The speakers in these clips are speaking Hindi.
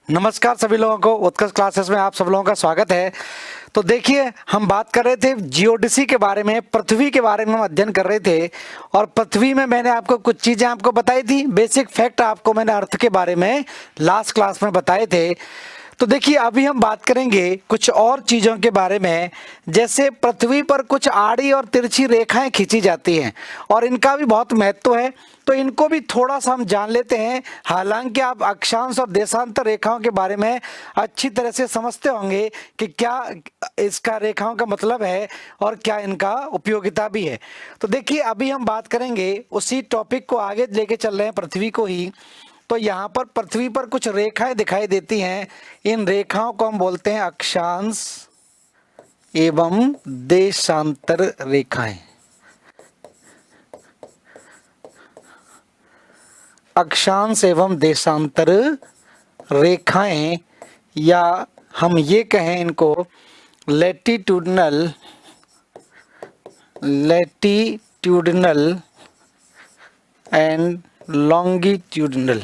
नमस्कार सभी लोगों को, उत्कर्ष क्लासेस में आप सब लोगों का स्वागत है। तो देखिए, हम बात कर रहे थे जियोडिसी के बारे में, पृथ्वी के बारे में हम अध्ययन कर रहे थे। और पृथ्वी में मैंने आपको कुछ चीज़ें आपको बताई थी, बेसिक फैक्ट आपको मैंने अर्थ के बारे में लास्ट क्लास में बताए थे। तो देखिए, अभी हम बात करेंगे कुछ और चीज़ों के बारे में। जैसे पृथ्वी पर कुछ आड़ी और तिरछी रेखाएं खींची जाती हैं और इनका भी बहुत महत्व है, तो इनको भी थोड़ा सा हम जान लेते हैं। हालांकि आप अक्षांश और देशांतर रेखाओं के बारे में अच्छी तरह से समझते होंगे कि क्या इसका रेखाओं का मतलब है और क्या इनका उपयोगिता भी है। तो देखिए, अभी हम बात करेंगे उसी टॉपिक को आगे लेके चल रहे हैं, पृथ्वी को ही। तो यहाँ पर पृथ्वी पर कुछ रेखाएं दिखाई देती हैं। इन रेखाओं को हम बोलते हैं अक्षांश एवं देशांतर रेखाएं। अक्षांश एवं देशांतर रेखाएं, या हम ये कहें इनको लैटिट्यूडनल एंड लॉन्गिट्यूडनल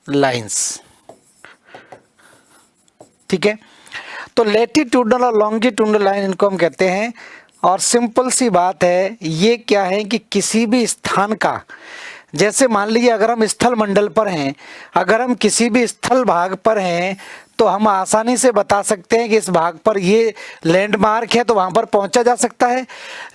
लाइंस। ठीक है, तो लैटिट्यूडनल और लॉन्गिट्यूडनल लाइन इनको हम कहते हैं। और सिंपल सी बात है, ये क्या है कि किसी भी स्थान का, जैसे मान लीजिए अगर हम स्थल मंडल पर हैं, अगर हम किसी भी स्थल भाग पर हैं, तो हम आसानी से बता सकते हैं कि इस भाग पर ये लैंडमार्क है, तो वहां पर पहुंचा जा सकता है।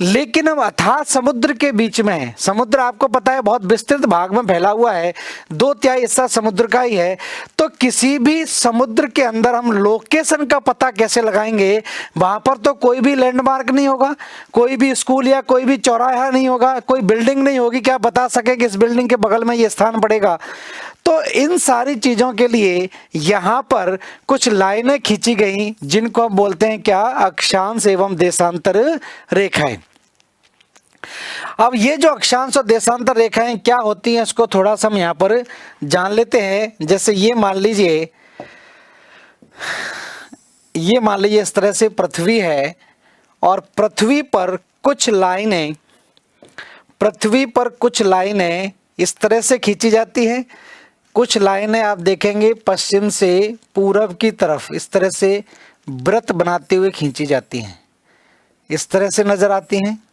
लेकिन हम अथाह समुद्र के बीच में हैं, समुद्र आपको पता है बहुत विस्तृत भाग में फैला हुआ है, 2/3 हिस्सा समुद्र का ही है। तो किसी भी समुद्र के अंदर हम लोकेशन का पता कैसे लगाएंगे? वहां पर तो कोई भी लैंडमार्क नहीं होगा, कोई भी स्कूल या कोई भी चौराहा नहीं होगा, कोई बिल्डिंग नहीं होगी, क्या बता सके कि इस बिल्डिंग के बगल में ये स्थान पड़ेगा? तो इन सारी चीजों के लिए यहां पर कुछ लाइनें खींची गई, जिनको हम बोलते हैं क्या? अक्षांश एवं देशांतर रेखाएं। अब ये जो अक्षांश और देशांतर रेखाएं क्या होती हैं, इसको थोड़ा सा हम यहां पर जान लेते हैं। जैसे ये मान लीजिए इस तरह से पृथ्वी है और पृथ्वी पर कुछ लाइनें इस तरह से खींची जाती हैं। कुछ लाइनें आप देखेंगे पश्चिम से पूरब की तरफ इस तरह से वृत्त बनाते हुए खींची जाती हैं, इस तरह से नजर आती हैं।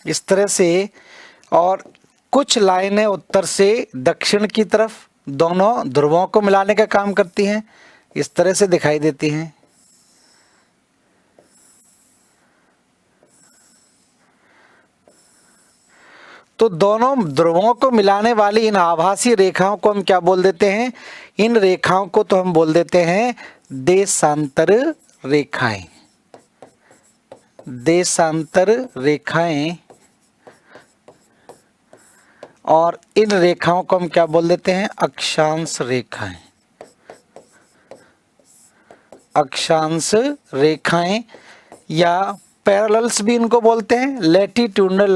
इस तरह से, और कुछ लाइनें उत्तर से दक्षिण की तरफ दोनों ध्रुवों को मिलाने का काम करती हैं, इस तरह से दिखाई देती हैं। तो दोनों ध्रुवों को मिलाने वाली इन आभासी रेखाओं को हम क्या बोल देते हैं? इन रेखाओं को तो हम बोल देते हैं देशांतर रेखाएं। देशांतर रेखाएं, और इन रेखाओं को हम क्या बोल देते हैं? अक्षांश रेखाएं। अक्षांश रेखाएं या पैरेलल्स भी इनको बोलते हैं, लैटिट्यूडनल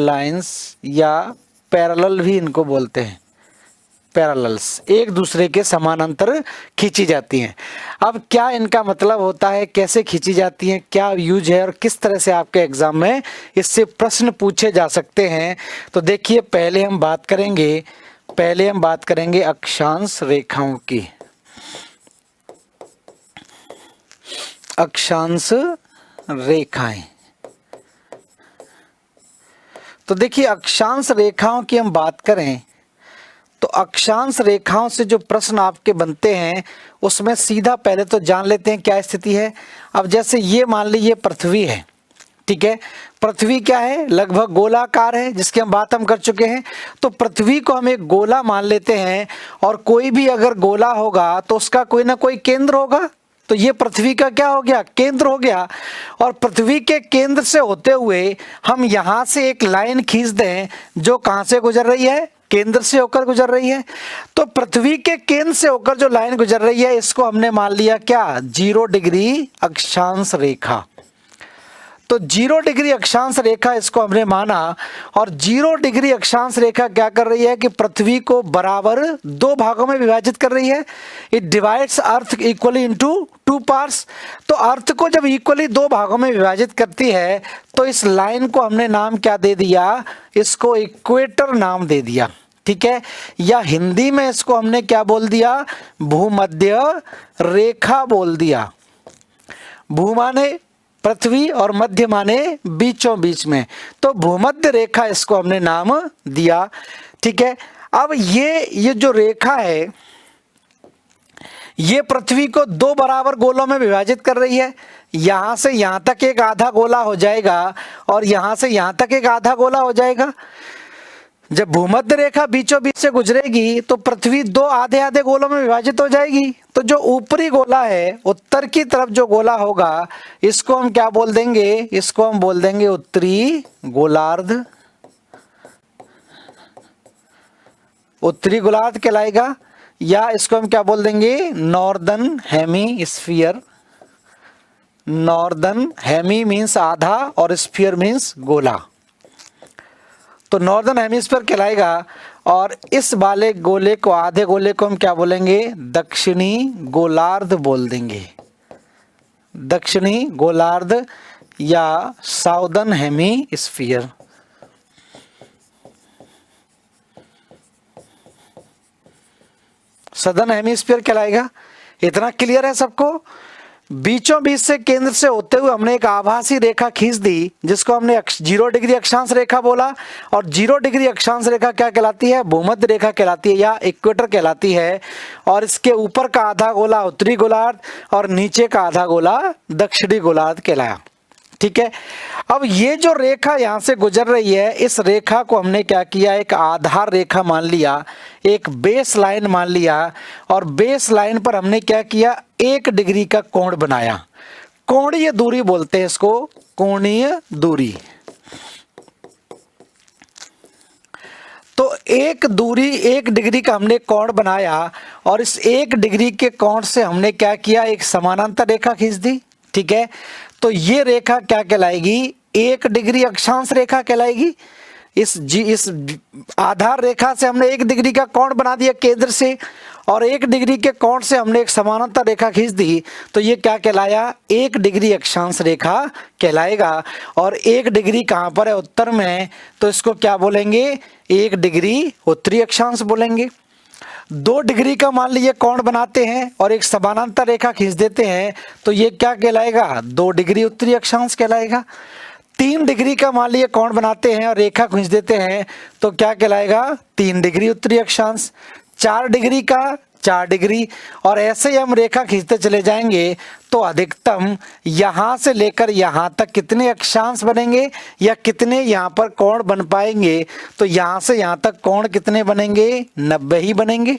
लाइंस या पैरेलल भी इनको बोलते हैं। पैरेलल्स एक दूसरे के समानांतर खींची जाती हैं। अब क्या इनका मतलब होता है, कैसे खींची जाती हैं, क्या यूज है और किस तरह से आपके एग्जाम में इससे प्रश्न पूछे जा सकते हैं? तो देखिए, पहले हम बात करेंगे अक्षांश रेखाओं की। अक्षांश रेखाएं, तो देखिए अक्षांश रेखाओं की हम बात करें तो अक्षांश रेखाओं से जो प्रश्न आपके बनते हैं उसमें सीधा पहले तो जान लेते हैं क्या स्थिति है। अब जैसे ये मान लीजिए पृथ्वी है, ठीक है। पृथ्वी क्या है? लगभग गोलाकार है, जिसकी हम बात कर चुके हैं। तो पृथ्वी को हम एक गोला मान लेते हैं, और कोई भी अगर गोला होगा तो उसका कोई ना कोई केंद्र होगा। तो ये पृथ्वी का क्या हो गया? केंद्र हो गया। और पृथ्वी के केंद्र से होते हुए हम यहां से एक लाइन खींच दें जो कहां से गुजर रही है? केंद्र से होकर गुजर रही है। तो पृथ्वी के केंद्र से होकर जो लाइन गुजर रही है, इसको हमने मान लिया क्या? 0 डिग्री अक्षांश रेखा। तो 0 डिग्री अक्षांश रेखा इसको हमने माना, और 0 डिग्री अक्षांश रेखा क्या कर रही है कि पृथ्वी को बराबर 2 भागों में विभाजित कर रही है। It divides earth equally into 2 parts. तो अर्थ को जब इक्वली 2 भागों में विभाजित करती है तो इस लाइन को हमने नाम क्या दे दिया, इसको इक्वेटर नाम दे दिया, ठीक है। या हिंदी में इसको हमने क्या बोल दिया, भूमध्य रेखा बोल दिया। भू माने पृथ्वी और मध्य माने बीचों बीच में, तो भूमध्य रेखा इसको हमने नाम दिया, ठीक है। अब ये जो रेखा है ये पृथ्वी को 2 बराबर गोलों में विभाजित कर रही है। यहां से यहां तक एक आधा गोला हो जाएगा और यहां से यहां तक एक आधा गोला हो जाएगा। जब भूमध्य रेखा बीचों बीच से गुजरेगी तो पृथ्वी 2 आधे आधे गोलों में विभाजित हो जाएगी। तो जो ऊपरी गोला है, उत्तर की तरफ जो गोला होगा, इसको हम क्या बोल देंगे, इसको हम बोल देंगे उत्तरी गोलार्ध। उत्तरी गोलार्ध कहलाएगा, या इसको हम क्या बोल देंगे, northern hemisphere. Northern hemi means आधा और स्फीयर मीन्स गोला, तो नॉर्दर्न हेमिस्फीयर कहलाएगा। और इस वाले गोले को, आधे गोले को हम क्या बोलेंगे, दक्षिणी गोलार्ध बोल देंगे। दक्षिणी गोलार्ध या साउदर्न हेमिस्फीयर। सदर्न हेमिस्फीयर कहलाएगा। इतना क्लियर है सबको। बीचों बीच से केंद्र से होते हुए हमने एक आभासी रेखा खींच दी जिसको हमने 0 डिग्री अक्षांश रेखा बोला। और 0 डिग्री अक्षांश रेखा क्या कहलाती है, भूमध्य रेखा कहलाती है या इक्वेटर कहलाती है। और इसके ऊपर का आधा गोला उत्तरी गोलार्ध और नीचे का आधा गोला दक्षिणी गोलार्ध कहलाया, ठीक है। अब ये जो रेखा यहां से गुजर रही है, इस रेखा को हमने क्या किया, एक आधार रेखा मान लिया, एक बेस लाइन मान लिया। और बेस लाइन पर हमने क्या किया, 1 डिग्री का कोण बनाया। कोणीय दूरी बोलते हैं इसको, कोणीय दूरी। तो 1 डिग्री का हमने कोण बनाया और इस 1 डिग्री के कोण से हमने क्या किया, एक समानांतर रेखा खींच दी, ठीक है। तो ये रेखा क्या कहलाएगी, 1 डिग्री अक्षांश रेखा कहलाएगी। इस आधार रेखा से हमने 1 डिग्री का कोण बना दिया केंद्र से, और 1 डिग्री के कोण से हमने एक समानांतर रेखा खींच दी। तो ये क्या कहलाया, 1 डिग्री अक्षांश रेखा कहलाएगा। और 1 डिग्री कहाँ पर है, उत्तर में है, तो इसको क्या बोलेंगे, 1 डिग्री उत्तरी अक्षांश बोलेंगे। 2 डिग्री का मान लीजिए कोण बनाते हैं और एक समानांतर रेखा खींच देते हैं, तो ये क्या कहलाएगा, 2 डिग्री उत्तरी अक्षांश कहलाएगा। 3 डिग्री का मान लीजिए कोण बनाते हैं और रेखा खींच देते हैं, तो क्या कहलाएगा, 3 डिग्री उत्तरी अक्षांश। 4 डिग्री का 4 डिग्री, और ऐसे ही हम रेखा खींचते चले जाएंगे तो अधिकतम यहां से लेकर यहां तक कितने अक्षांश बनेंगे या कितने यहां पर कोण बन पाएंगे। तो यहां से यहां तक कोण कितने बनेंगे, 90 ही बनेंगे।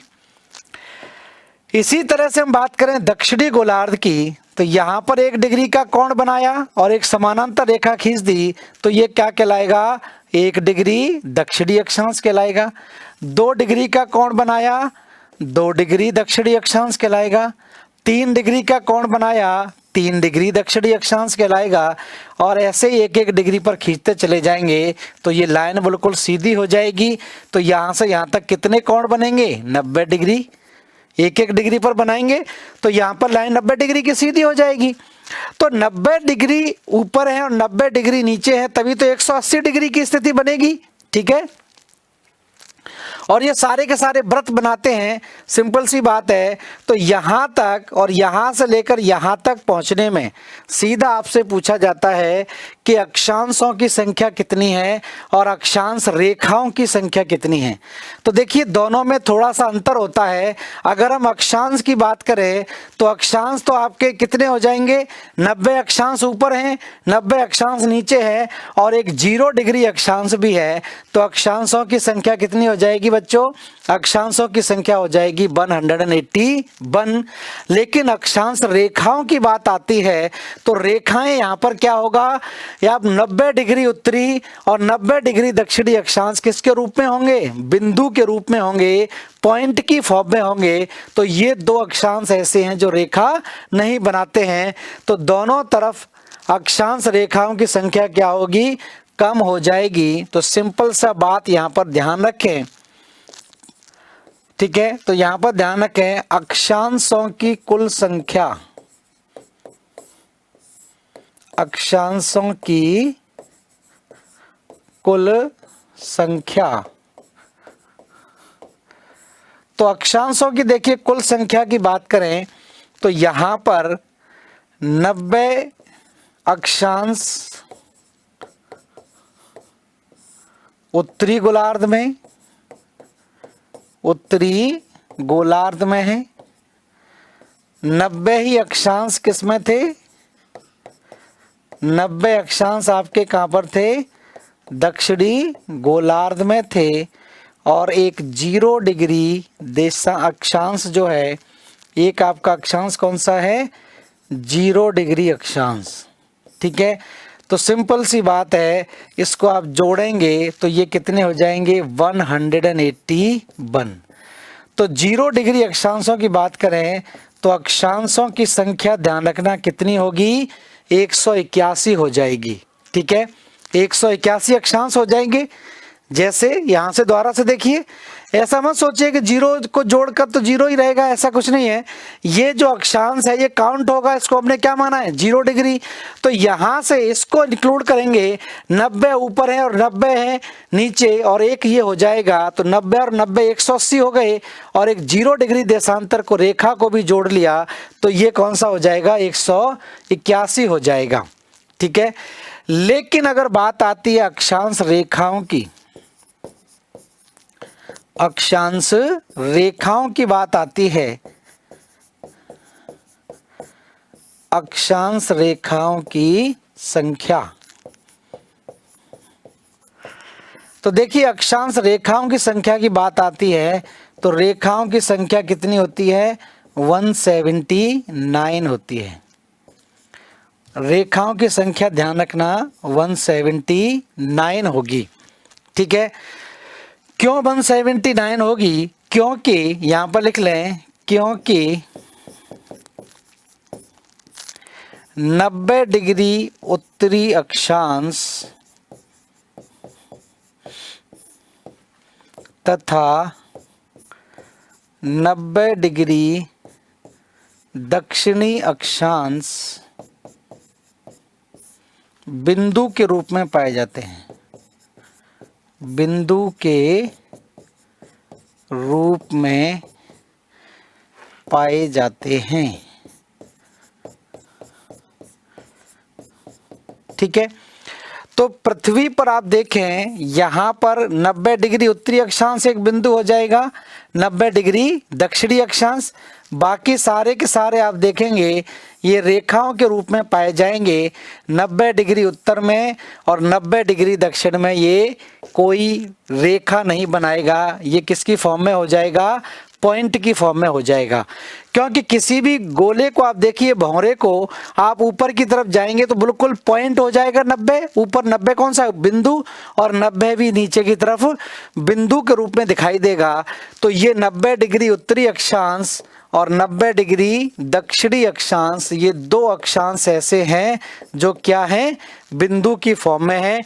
इसी तरह से हम बात करें दक्षिणी गोलार्ध की, तो यहां पर 1 डिग्री का कोण बनाया और एक समानांतर रेखा खींच दी, तो ये क्या कहलाएगा, 1 डिग्री दक्षिणी अक्षांश कहलाएगा। 2 डिग्री का कोण बनाया, 2 डिग्री दक्षिणी अक्षांश कहलाएगा। 3 डिग्री का कोण बनाया, 3 डिग्री दक्षिणी अक्षांश कहलाएगा। और ऐसे ही 1-1 डिग्री पर खींचते चले जाएंगे तो ये लाइन बिल्कुल सीधी हो जाएगी। तो यहां से यहां तक कितने कोण बनेंगे, 90 डिग्री। 1-1 डिग्री पर बनाएंगे तो यहां पर लाइन 90 डिग्री की सीधी हो जाएगी। तो 90 डिग्री ऊपर है और 90 डिग्री नीचे है, तभी तो 180 डिग्री की स्थिति बनेगी, ठीक है। और ये सारे के सारे वृत्त बनाते हैं, सिंपल सी बात है। तो यहां तक और यहां से लेकर यहां तक पहुंचने में सीधा आपसे पूछा जाता है कि अक्षांशों की संख्या कितनी है और अक्षांश रेखाओं की संख्या कितनी है। तो देखिए दोनों में थोड़ा सा अंतर होता है। अगर हम अक्षांश की बात करें तो अक्षांश तो आपके कितने हो जाएंगे, 90 अक्षांश ऊपर हैं, 90 अक्षांश नीचे है और एक 0 डिग्री अक्षांश भी है। तो अक्षांशों की संख्या कितनी हो जाएगी बच्चों, अक्षांशों की संख्या हो जाएगी 181। लेकिन अक्षांश रेखाओं की बात आती है तो रेखाएं यहां पर क्या होगा, या 90 डिग्री उत्तरी और 90 डिग्री दक्षिणी अक्षांश किसके रूप में होंगे, बिंदु के रूप में होंगे, पॉइंट की फॉर्म में होंगे। तो ये 2 अक्षांश ऐसे हैं जो रेखा नहीं बनाते हैं। तो दोनों तरफ अक्षांश रेखाओं की संख्या क्या होगी, कम हो जाएगी। तो सिंपल सा बात यहां पर ध्यान रखें, ठीक है। तो यहां पर ध्यान रखें, अक्षांशों की कुल संख्या, अक्षांशों की कुल संख्या, तो अक्षांशों की देखिए कुल संख्या की बात करें तो यहां पर 90 अक्षांश उत्तरी गोलार्ध में, उत्तरी गोलार्ध में है। 90 ही अक्षांश किसमें थे, 90 अक्षांश आपके कहां पर थे, दक्षिणी गोलार्ध में थे। और एक 0 डिग्री देशा अक्षांश जो है, एक आपका अक्षांश कौन सा है, 0 डिग्री अक्षांश, ठीक है। तो सिंपल सी बात है, इसको आप जोड़ेंगे तो ये कितने हो जाएंगे, 181। तो 0 डिग्री अक्षांशों की बात करें तो अक्षांशों की संख्या ध्यान रखना कितनी होगी, 181 हो जाएगी, ठीक है। 181 अक्षांश हो जाएंगे। जैसे यहां से दोबारा से देखिए, ऐसा मत सोचिए कि 0 को जोड़कर तो 0 ही रहेगा, ऐसा कुछ नहीं है। ये जो अक्षांश है ये काउंट होगा, इसको हमने क्या माना है, 0 डिग्री। तो यहां से इसको इंक्लूड करेंगे, 90 ऊपर है और 90 है नीचे, और एक ये हो जाएगा। तो 90 और 90 180 हो गए, और एक 0 डिग्री देशांतर को, रेखा को भी जोड़ लिया, तो ये कौन सा हो जाएगा, 181 हो जाएगा, ठीक है। लेकिन अगर बात आती है अक्षांश रेखाओं की, अक्षांश रेखाओं की बात आती है, अक्षांश रेखाओं की संख्या, तो देखिए अक्षांश रेखाओं की संख्या की बात आती है तो रेखाओं की संख्या कितनी होती है, 179 होती है। रेखाओं की संख्या ध्यान रखना 179 होगी, ठीक है। क्यों 179 होगी, क्योंकि यहां पर लिख लें, क्योंकि 90 डिग्री उत्तरी अक्षांश तथा 90 डिग्री दक्षिणी अक्षांश बिंदु के रूप में पाए जाते हैं, बिंदु के रूप में पाए जाते हैं, ठीक है। तो पृथ्वी पर आप देखें, यहां पर 90 डिग्री उत्तरी अक्षांश एक बिंदु हो जाएगा, 90 डिग्री दक्षिणी अक्षांश, बाकी सारे के सारे आप देखेंगे ये रेखाओं के रूप में पाए जाएंगे। 90 डिग्री उत्तर में और 90 डिग्री दक्षिण में ये कोई रेखा नहीं बनाएगा, ये किसकी फॉर्म में हो जाएगा, पॉइंट की फॉर्म में हो जाएगा। क्योंकि किसी भी गोले को आप देखिए, भंवरे को आप ऊपर की तरफ जाएंगे तो बिल्कुल पॉइंट हो जाएगा 90, ऊपर 90 कौन सा बिंदु, और 90 भी नीचे की तरफ बिंदु के रूप में दिखाई देगा। तो ये 90 डिग्री उत्तरी अक्षांश और 90 डिग्री दक्षिणी अक्षांश, ये दो अक्षांश ऐसे हैं जो क्या हैं, बिंदु की फॉर्म में है।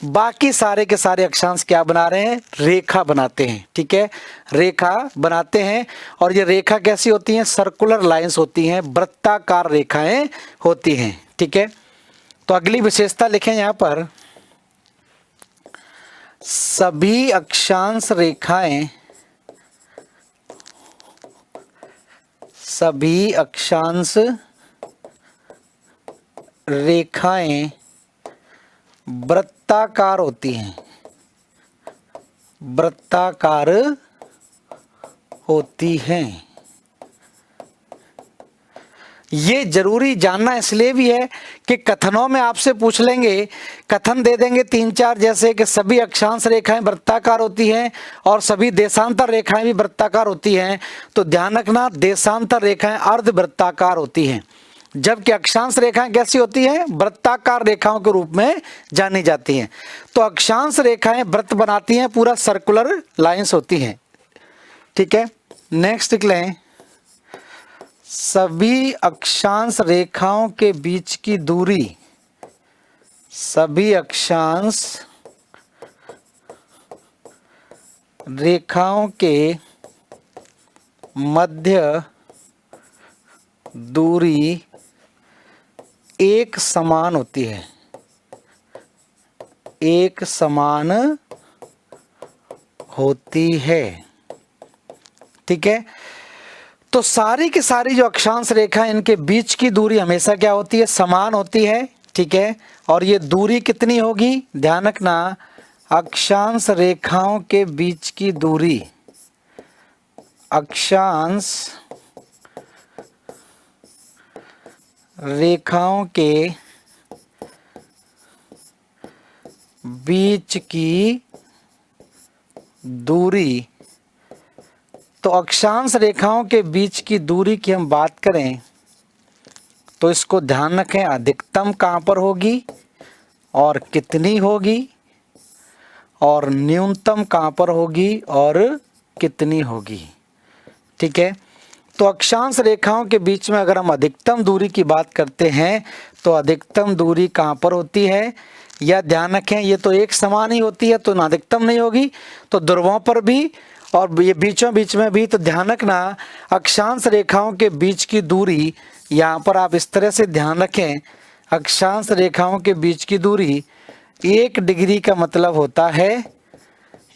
बाकी सारे के सारे अक्षांश क्या बना रहे हैं, रेखा बनाते हैं, ठीक है, रेखा बनाते हैं। और ये रेखा कैसी होती हैं, सर्कुलर लाइंस होती हैं, वृत्ताकार रेखाएं होती हैं, ठीक है। तो अगली विशेषता लिखें यहां पर, सभी अक्षांश रेखाएं, सभी अक्षांश रेखाएं वृत्ताकार होती हैं, वृत्ताकार होती हैं। ये जरूरी जानना इसलिए भी है कि कथनों में आपसे पूछ लेंगे, कथन दे देंगे 3-4, जैसे कि सभी अक्षांश रेखाएं वृत्ताकार होती हैं और सभी देशांतर रेखाएं भी वृत्ताकार होती हैं। तो ध्यान रखना, देशांतर रेखाएं अर्धवृत्ताकार होती हैं, जबकि अक्षांश रेखाएं कैसी होती हैं, वृत्ताकार रेखाओं के रूप में जानी जाती हैं। तो अक्षांश रेखाएं वृत्त बनाती हैं, पूरा सर्कुलर लाइंस होती हैं, ठीक है। नेक्स्ट लिख लें, सभी अक्षांश रेखाओं के बीच की दूरी, सभी अक्षांश रेखाओं के मध्य दूरी एक समान होती है, एक समान होती है। ठीक है, तो सारी की सारी जो अक्षांश रेखा इनके बीच की दूरी हमेशा क्या होती है, समान होती है। ठीक है, और ये दूरी कितनी होगी, ध्यान रखना, अक्षांश रेखाओं के बीच की दूरी, अक्षांश रेखाओं के बीच की दूरी, तो अक्षांश रेखाओं के बीच की दूरी की हम बात करें तो इसको ध्यान रखें, अधिकतम कहाँ पर होगी और कितनी होगी, और न्यूनतम कहाँ पर होगी और कितनी होगी। ठीक है, तो अक्षांश रेखाओं के बीच में अगर हम अधिकतम दूरी की बात करते हैं तो अधिकतम दूरी कहाँ पर होती है, या ध्यान रखें ये तो एक समान ही होती है तो ना अधिकतम नहीं होगी, तो ध्रुवों पर भी और ये बीचों बीच में भी। तो ध्यान रखना अक्षांश रेखाओं के बीच की दूरी, यहाँ पर आप इस तरह से ध्यान रखें, अक्षांश रेखाओं के बीच की दूरी 1 डिग्री का मतलब होता है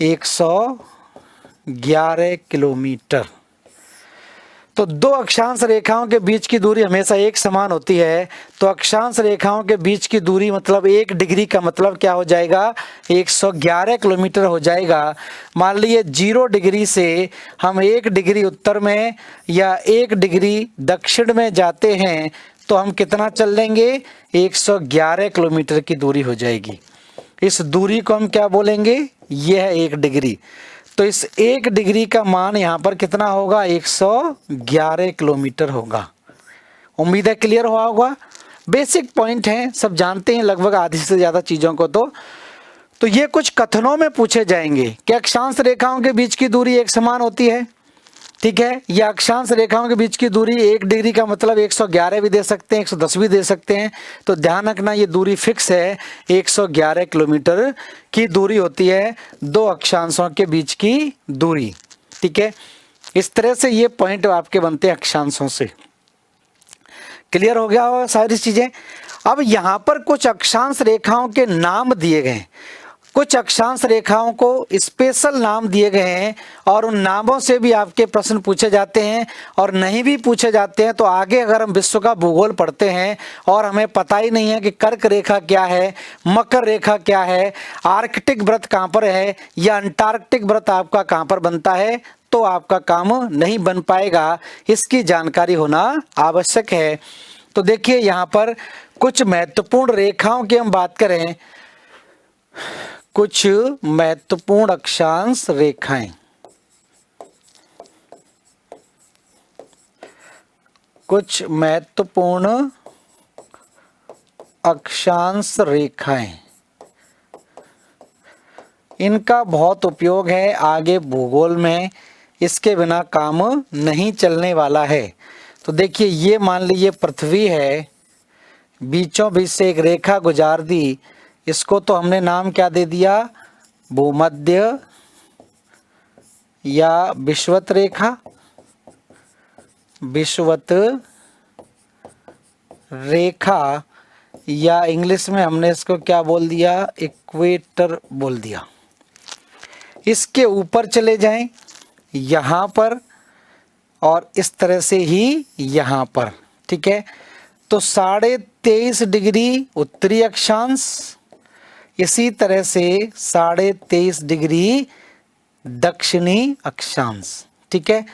111 किलोमीटर। तो दो अक्षांश रेखाओं के बीच की दूरी हमेशा एक समान होती है, तो अक्षांश रेखाओं के बीच की दूरी मतलब 1 डिग्री का मतलब क्या हो जाएगा, 111 किलोमीटर हो जाएगा। मान लीजिए 0 डिग्री से हम 1 डिग्री उत्तर में या 1 डिग्री दक्षिण में जाते हैं तो हम कितना चल लेंगे, 111 किलोमीटर की दूरी हो जाएगी। इस दूरी को हम क्या बोलेंगे, यह है 1 डिग्री। तो इस 1 डिग्री का मान यहाँ पर कितना होगा, 111 किलोमीटर होगा। उम्मीद है क्लियर हुआ होगा। बेसिक पॉइंट हैं, सब जानते हैं लगभग आधी से ज़्यादा चीज़ों को। तो ये कुछ कथनों में पूछे जाएंगे कि अक्षांश रेखाओं के बीच की दूरी एक समान होती है। ठीक है, या अक्षांश रेखाओं के बीच की दूरी 1 डिग्री का मतलब 111 भी दे सकते हैं, 110 भी दे सकते हैं। तो ध्यान रखना ये दूरी फिक्स है, 111 किलोमीटर की दूरी होती है दो अक्षांशों के बीच की दूरी। ठीक है, इस तरह से ये पॉइंट आपके बनते हैं अक्षांशों से। क्लियर हो गया होगा सारी चीजें। अब यहाँ पर कुछ अक्षांश रेखाओं के नाम दिए गए, कुछ अक्षांश रेखाओं को स्पेशल नाम दिए गए हैं और उन नामों से भी आपके प्रश्न पूछे जाते हैं, और नहीं भी पूछे जाते हैं तो आगे अगर हम विश्व का भूगोल पढ़ते हैं और हमें पता ही नहीं है कि कर्क रेखा क्या है, मकर रेखा क्या है, आर्कटिक व्रत कहाँ पर है या अंटार्कटिक व्रत आपका कहाँ पर बनता है, तो आपका काम नहीं बन पाएगा। इसकी जानकारी होना आवश्यक है। तो देखिए यहाँ पर कुछ महत्वपूर्ण रेखाओं की हम बात करें, कुछ महत्वपूर्ण अक्षांश रेखाएं, कुछ महत्वपूर्ण अक्षांश रेखाएं, इनका बहुत उपयोग है आगे भूगोल में, इसके बिना काम नहीं चलने वाला है। तो देखिए ये मान लीजिए पृथ्वी है, बीचों बीच से एक रेखा गुजार दी, इसको तो हमने नाम क्या दे दिया, भूमध्य या विषुवत रेखा, विषुवत रेखा, या इंग्लिश में हमने इसको क्या बोल दिया, इक्वेटर बोल दिया। इसके ऊपर चले जाएं यहाँ पर और इस तरह से ही यहाँ पर। ठीक है, तो 23.5 डिग्री उत्तरी अक्षांश, इसी तरह से 23.5 डिग्री दक्षिणी अक्षांश। ठीक है,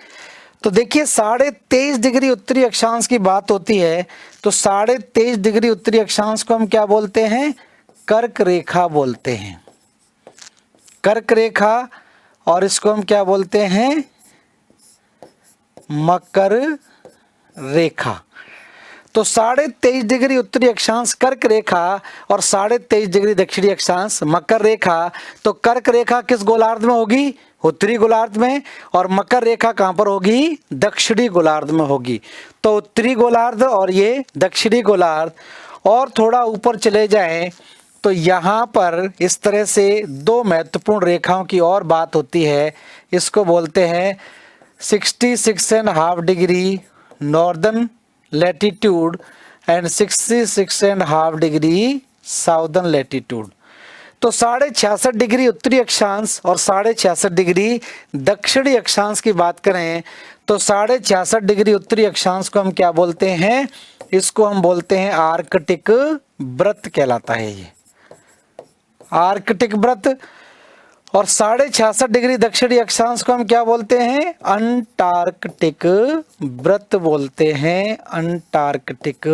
तो देखिए 23.5 डिग्री उत्तरी अक्षांश की बात होती है तो 23.5 डिग्री उत्तरी अक्षांश को हम क्या बोलते हैं, कर्क रेखा बोलते हैं, कर्क रेखा। और इसको हम क्या बोलते हैं, मकर रेखा। तो 23.5 डिग्री उत्तरी अक्षांश कर्क रेखा और 23.5 डिग्री दक्षिणी अक्षांश मकर रेखा। तो कर्क रेखा किस गोलार्ध में होगी, उत्तरी गोलार्ध में, और मकर रेखा कहां पर होगी, दक्षिणी गोलार्ध में होगी। तो उत्तरी गोलार्ध और ये दक्षिणी गोलार्ध। और थोड़ा ऊपर चले जाएं तो यहाँ पर इस तरह से दो महत्वपूर्ण रेखाओं की और बात होती है। इसको बोलते हैं 66.5 degree northern latitude and 66.5 degree southern latitude. तो 66.5 डिग्री उत्तरी अक्षांश और 66.5 डिग्री दक्षिणी अक्षांश की बात करें तो 66.5 डिग्री उत्तरी अक्षांश को हम क्या बोलते हैं? इसको हम बोलते हैं आर्कटिक वृत्त कहलाता है ये, आर्कटिक वृत्त। और 66.5 डिग्री दक्षिणी अक्षांश को हम क्या बोलते हैं? अंटार्कटिक वृत्त बोलते हैं, अंटार्कटिक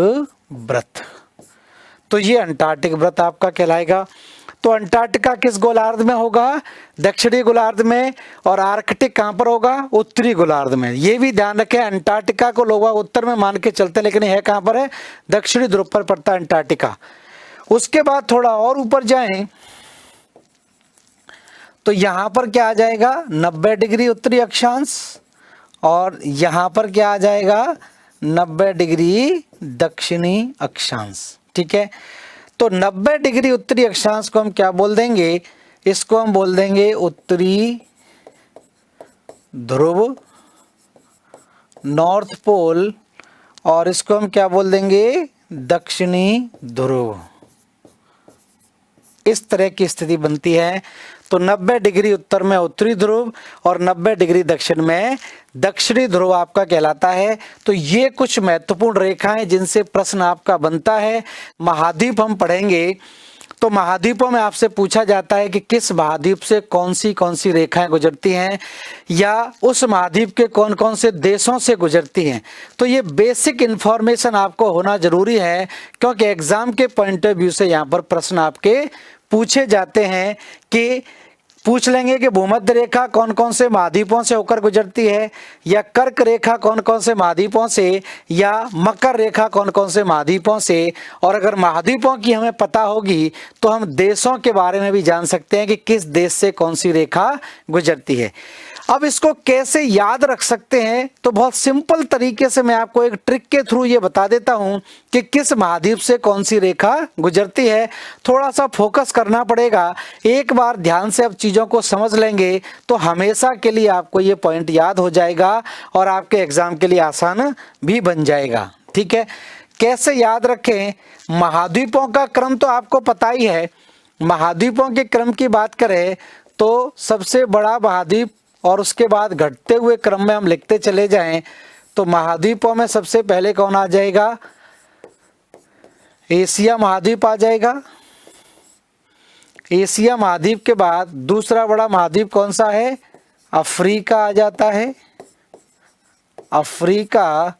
वृत्त। तो ये अंटार्कटिक वृत्त आपका कहलाएगा। तो अंटार्कटिका किस गोलार्ध में होगा? दक्षिणी गोलार्ध में। और आर्कटिक कहां पर होगा? उत्तरी गोलार्ध में। ये भी ध्यान रखें, अंटार्कटिका को लोग उत्तर में मान के चलते हैं, लेकिन है कहां पर है? दक्षिणी ध्रुव पर पड़ता है अंटार्कटिका। उसके बाद थोड़ा और ऊपर जाएं तो यहां पर क्या आ जाएगा? 90 डिग्री उत्तरी अक्षांश, और यहां पर क्या आ जाएगा? 90 डिग्री दक्षिणी अक्षांश। ठीक है, तो 90 डिग्री उत्तरी अक्षांश को हम क्या बोल देंगे? इसको हम बोल देंगे उत्तरी ध्रुव, नॉर्थ पोल, और इसको हम क्या बोल देंगे? दक्षिणी ध्रुव। इस तरह की स्थिति बनती है। तो 90 डिग्री उत्तर में उत्तरी ध्रुव और 90 डिग्री दक्षिण में दक्षिणी ध्रुव आपका कहलाता है। तो ये कुछ महत्वपूर्ण रेखाएं जिनसे प्रश्न आपका बनता है। महाद्वीप हम पढ़ेंगे तो महाद्वीपों में आपसे पूछा जाता है कि किस महाद्वीप से कौन सी रेखाएं गुजरती हैं, या उस महाद्वीप के कौन कौन से देशों से गुजरती हैं। तो ये बेसिक इंफॉर्मेशन आपको होना जरूरी है, क्योंकि एग्जाम के पॉइंट ऑफ व्यू से यहाँ पर प्रश्न आपके पूछे जाते हैं। कि पूछ लेंगे कि भूमध्य रेखा कौन कौन से महाद्वीपों से होकर गुजरती है, या कर्क रेखा कौन कौन से महाद्वीपों से, या मकर रेखा कौन कौन से महाद्वीपों से। और अगर महाद्वीपों की हमें पता होगी तो हम देशों के बारे में भी जान सकते हैं कि किस देश से कौन सी रेखा गुजरती है। अब इसको कैसे याद रख सकते हैं? तो बहुत सिंपल तरीके से मैं आपको एक ट्रिक के थ्रू ये बता देता हूं कि किस महाद्वीप से कौन सी रेखा गुजरती है। थोड़ा सा फोकस करना पड़ेगा। एक बार ध्यान से अब चीज़ों को समझ लेंगे तो हमेशा के लिए आपको ये पॉइंट याद हो जाएगा और आपके एग्जाम के लिए आसान भी बन जाएगा। ठीक है, कैसे याद रखें? महाद्वीपों का क्रम तो आपको पता ही है। महाद्वीपों के क्रम की बात करें तो सबसे बड़ा महाद्वीप और उसके बाद घटते हुए क्रम में हम लिखते चले जाएं तो महाद्वीपों में सबसे पहले कौन आ जाएगा? एशिया महाद्वीप आ जाएगा। एशिया महाद्वीप के बाद दूसरा बड़ा महाद्वीप कौन सा है? अफ्रीका आ जाता है। अफ्रीका,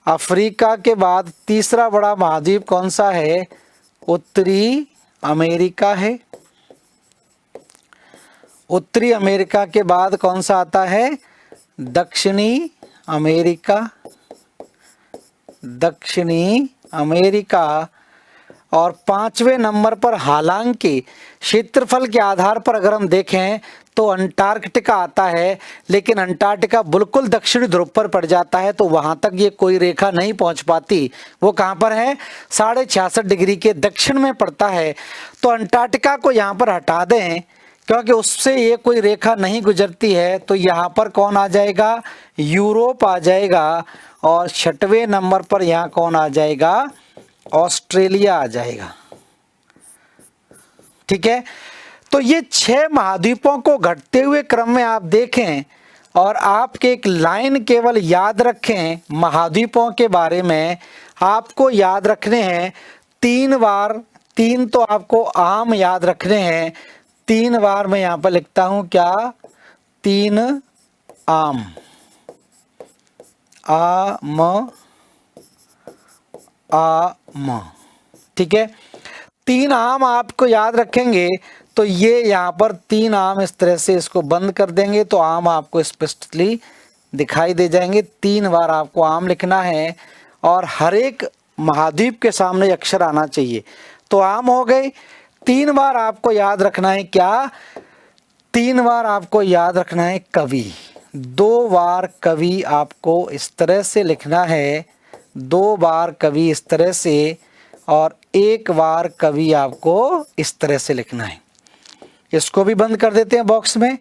अफ्रीका के बाद तीसरा बड़ा महाद्वीप कौन सा है? उत्तरी अमेरिका है। उत्तरी अमेरिका के बाद कौन सा आता है? दक्षिणी अमेरिका। दक्षिणी अमेरिका। और 5वें नंबर पर हालांकि क्षेत्रफल के आधार पर अगर हम देखें तो अंटार्कटिका आता है, लेकिन अंटार्कटिका बिल्कुल दक्षिणी ध्रुव पर पड़ जाता है, तो वहां तक ये कोई रेखा नहीं पहुंच पाती। वो कहां पर है? 66.5 डिग्री के दक्षिण में पड़ता है। तो अंटार्कटिका को यहां पर हटा दें क्योंकि उससे ये कोई रेखा नहीं गुजरती है। तो यहाँ पर कौन आ जाएगा? यूरोप आ जाएगा। और 6वें नंबर पर यहाँ कौन आ जाएगा? ऑस्ट्रेलिया आ जाएगा। ठीक है, तो ये 6 महाद्वीपों को घटते हुए क्रम में आप देखें और आपके एक लाइन केवल याद रखें महाद्वीपों के बारे में। आपको याद रखने हैं 3 बार, 3 तो आपको आम याद रखने हैं। 3 बार मैं यहां पर लिखता हूं क्या? 3 आम। आम। ठीक है, 3 आम आपको याद रखेंगे तो ये यहाँ पर 3 आम इस तरह से इसको बंद कर देंगे तो आम आपको स्पष्टली दिखाई दे जाएंगे। 3 बार आपको आम लिखना है और हर एक महाद्वीप के सामने अक्षर आना चाहिए। तो आम हो गए। 3 बार आपको याद रखना है क्या? 3 बार आपको याद रखना है कवि। 2 बार कवि आपको इस तरह से लिखना है, 2 बार कवि इस तरह से, और एक बार कभी आपको इस तरह से लिखना है। इसको भी बंद कर देते हैं बॉक्स में।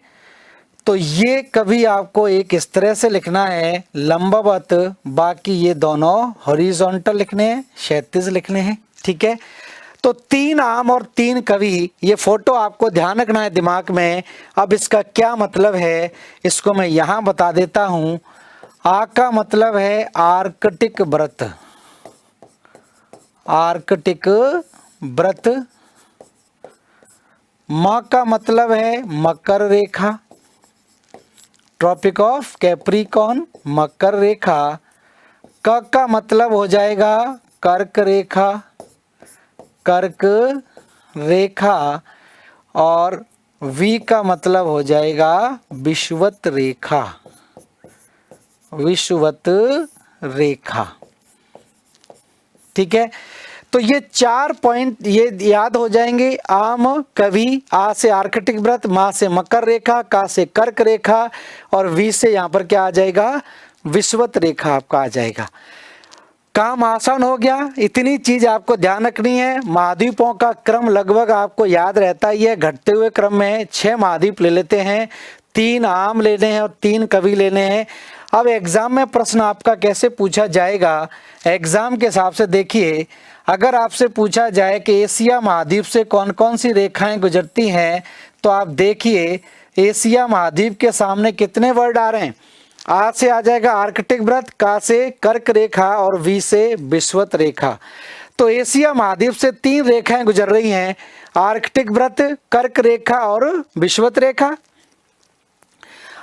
तो ये कभी आपको एक इस तरह से लिखना है लंबवत, बाकी ये दोनों हॉरिजॉन्टल लिखने हैं, क्षैतिज लिखने हैं। ठीक है, तो 3 आम और 3 कवि, ये फोटो आपको ध्यान रखना है दिमाग में। अब इसका क्या मतलब है इसको मैं यहां बता देता हूं। आ का मतलब है आर्कटिक व्रत, आर्कटिक व्रत। म का मतलब है मकर रेखा, ट्रॉपिक ऑफ कैप्रिकॉर्न, मकर रेखा। क का मतलब हो जाएगा कर्क रेखा, कर्क रेखा। और वी का मतलब हो जाएगा विषुवत रेखा, विषुवत रेखा। ठीक है, तो ये 4 पॉइंट ये याद हो जाएंगे। आम, कवि, आ से आर्कटिक व्रत, मा से मकर रेखा, का से कर्क रेखा और वी से यहां पर क्या आ जाएगा, विषुवत रेखा आपका आ जाएगा। काम आसान हो गया। इतनी चीज आपको ध्यान रखनी है। महाद्वीपों का क्रम लगभग आपको याद रहता ही है, घटते हुए क्रम में 6 महाद्वीप ले लेते हैं, 3 आम लेने हैं और 3 कवि लेने हैं। अब एग्जाम में प्रश्न आपका कैसे पूछा जाएगा, एग्जाम के हिसाब से देखिए। अगर आपसे पूछा जाए कि एशिया महाद्वीप से कौन कौन सी रेखाएं गुजरती हैं, तो आप देखिए एशिया महाद्वीप के सामने कितने वर्ड आ रहे हैं। आ से आ जाएगा आर्कटिक व्रत, का से कर्क रेखा और वी से विषुवत रेखा। तो एशिया महाद्वीप से 3 रेखाएं गुजर रही हैं, आर्कटिक व्रत, कर्क रेखा और विषुवत रेखा।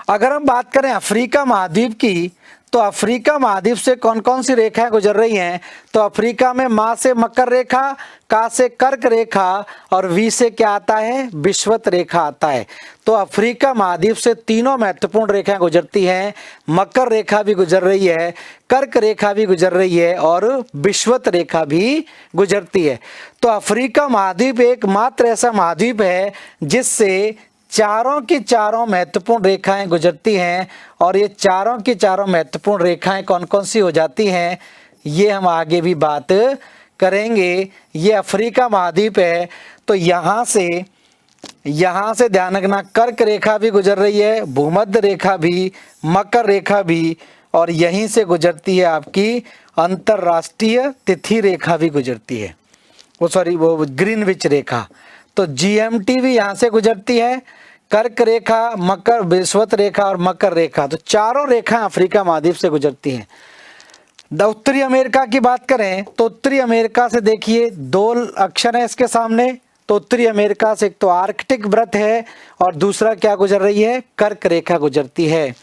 अगर हम बात करें अफ्रीका महाद्वीप की, तो अफ्रीका महाद्वीप से कौन कौन सी रेखाएं गुजर रही हैं, तो अफ्रीका में मा से मकर रेखा, का से कर्क रेखा और वी से क्या आता है, विषुवत रेखा आता है। तो अफ्रीका महाद्वीप से तीनों महत्वपूर्ण रेखाएं गुजरती हैं, मकर रेखा भी गुजर रही है, कर्क रेखा भी गुजर रही है और विषुवत रेखा भी गुजरती है। तो अफ्रीका महाद्वीप एकमात्र ऐसा महाद्वीप है जिससे चारों की चारों महत्वपूर्ण रेखाएं गुजरती हैं। और ये चारों की चारों महत्वपूर्ण रेखाएं कौन कौन सी हो जाती हैं, ये हम आगे भी बात करेंगे। ये अफ्रीका महाद्वीप है, तो यहाँ से ध्यान रखना, कर्क रेखा भी गुजर रही है, भूमध्य रेखा भी, मकर रेखा भी, और यहीं से गुजरती है आपकी अंतरराष्ट्रीय तिथि रेखा भी गुजरती है, वो ग्रीनविच रेखा। तो जीएमटी भी यहाँ से गुजरती है, कर्क रेखा, मकर, विषुवत रेखा और मकर रेखा। तो चारों रेखाएं अफ्रीका महाद्वीप से गुजरती हैं। उत्तरी अमेरिका की बात करें तो उत्तरी अमेरिका से देखिए 2 अक्षर है इसके सामने। तो उत्तरी अमेरिका से एक तो आर्कटिक व्रत है और दूसरा क्या गुजर रही है, कर्क रेखा गुजरती है।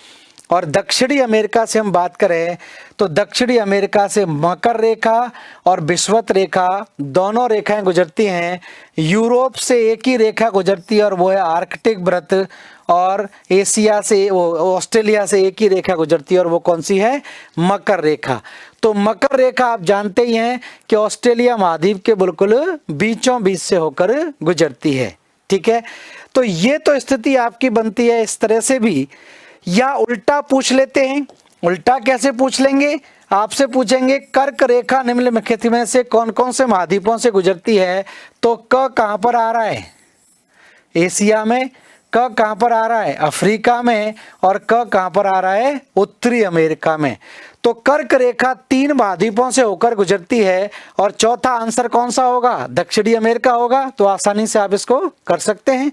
और दक्षिणी अमेरिका से हम बात करें तो दक्षिणी अमेरिका से मकर रेखा और विषुवत रेखा दोनों रेखाएं गुजरती हैं। यूरोप से एक ही रेखा गुजरती है और वो है आर्कटिक व्रत। और एशिया से, ऑस्ट्रेलिया से एक ही रेखा गुजरती है और वो कौन सी है, मकर रेखा। तो मकर रेखा आप जानते ही हैं कि ऑस्ट्रेलिया महाद्वीप के बिल्कुल बीचों बीच से होकर गुजरती है। ठीक है, तो ये तो स्थिति आपकी बनती है इस तरह से भी। या उल्टा पूछ लेते हैं। उल्टा कैसे पूछ लेंगे, आपसे पूछेंगे कर्क रेखा निम्नलिखित में से कौन कौन से महाद्वीपों से गुजरती है, तो क कहां पर आ रहा है, एशिया में, क कहां पर आ रहा है, अफ्रीका में, और क कहां पर आ रहा है, उत्तरी अमेरिका में। तो कर्क रेखा 3 महाद्वीपों से होकर गुजरती है और चौथा आंसर कौन सा होगा, दक्षिणी अमेरिका होगा। तो आसानी से आप इसको कर सकते हैं।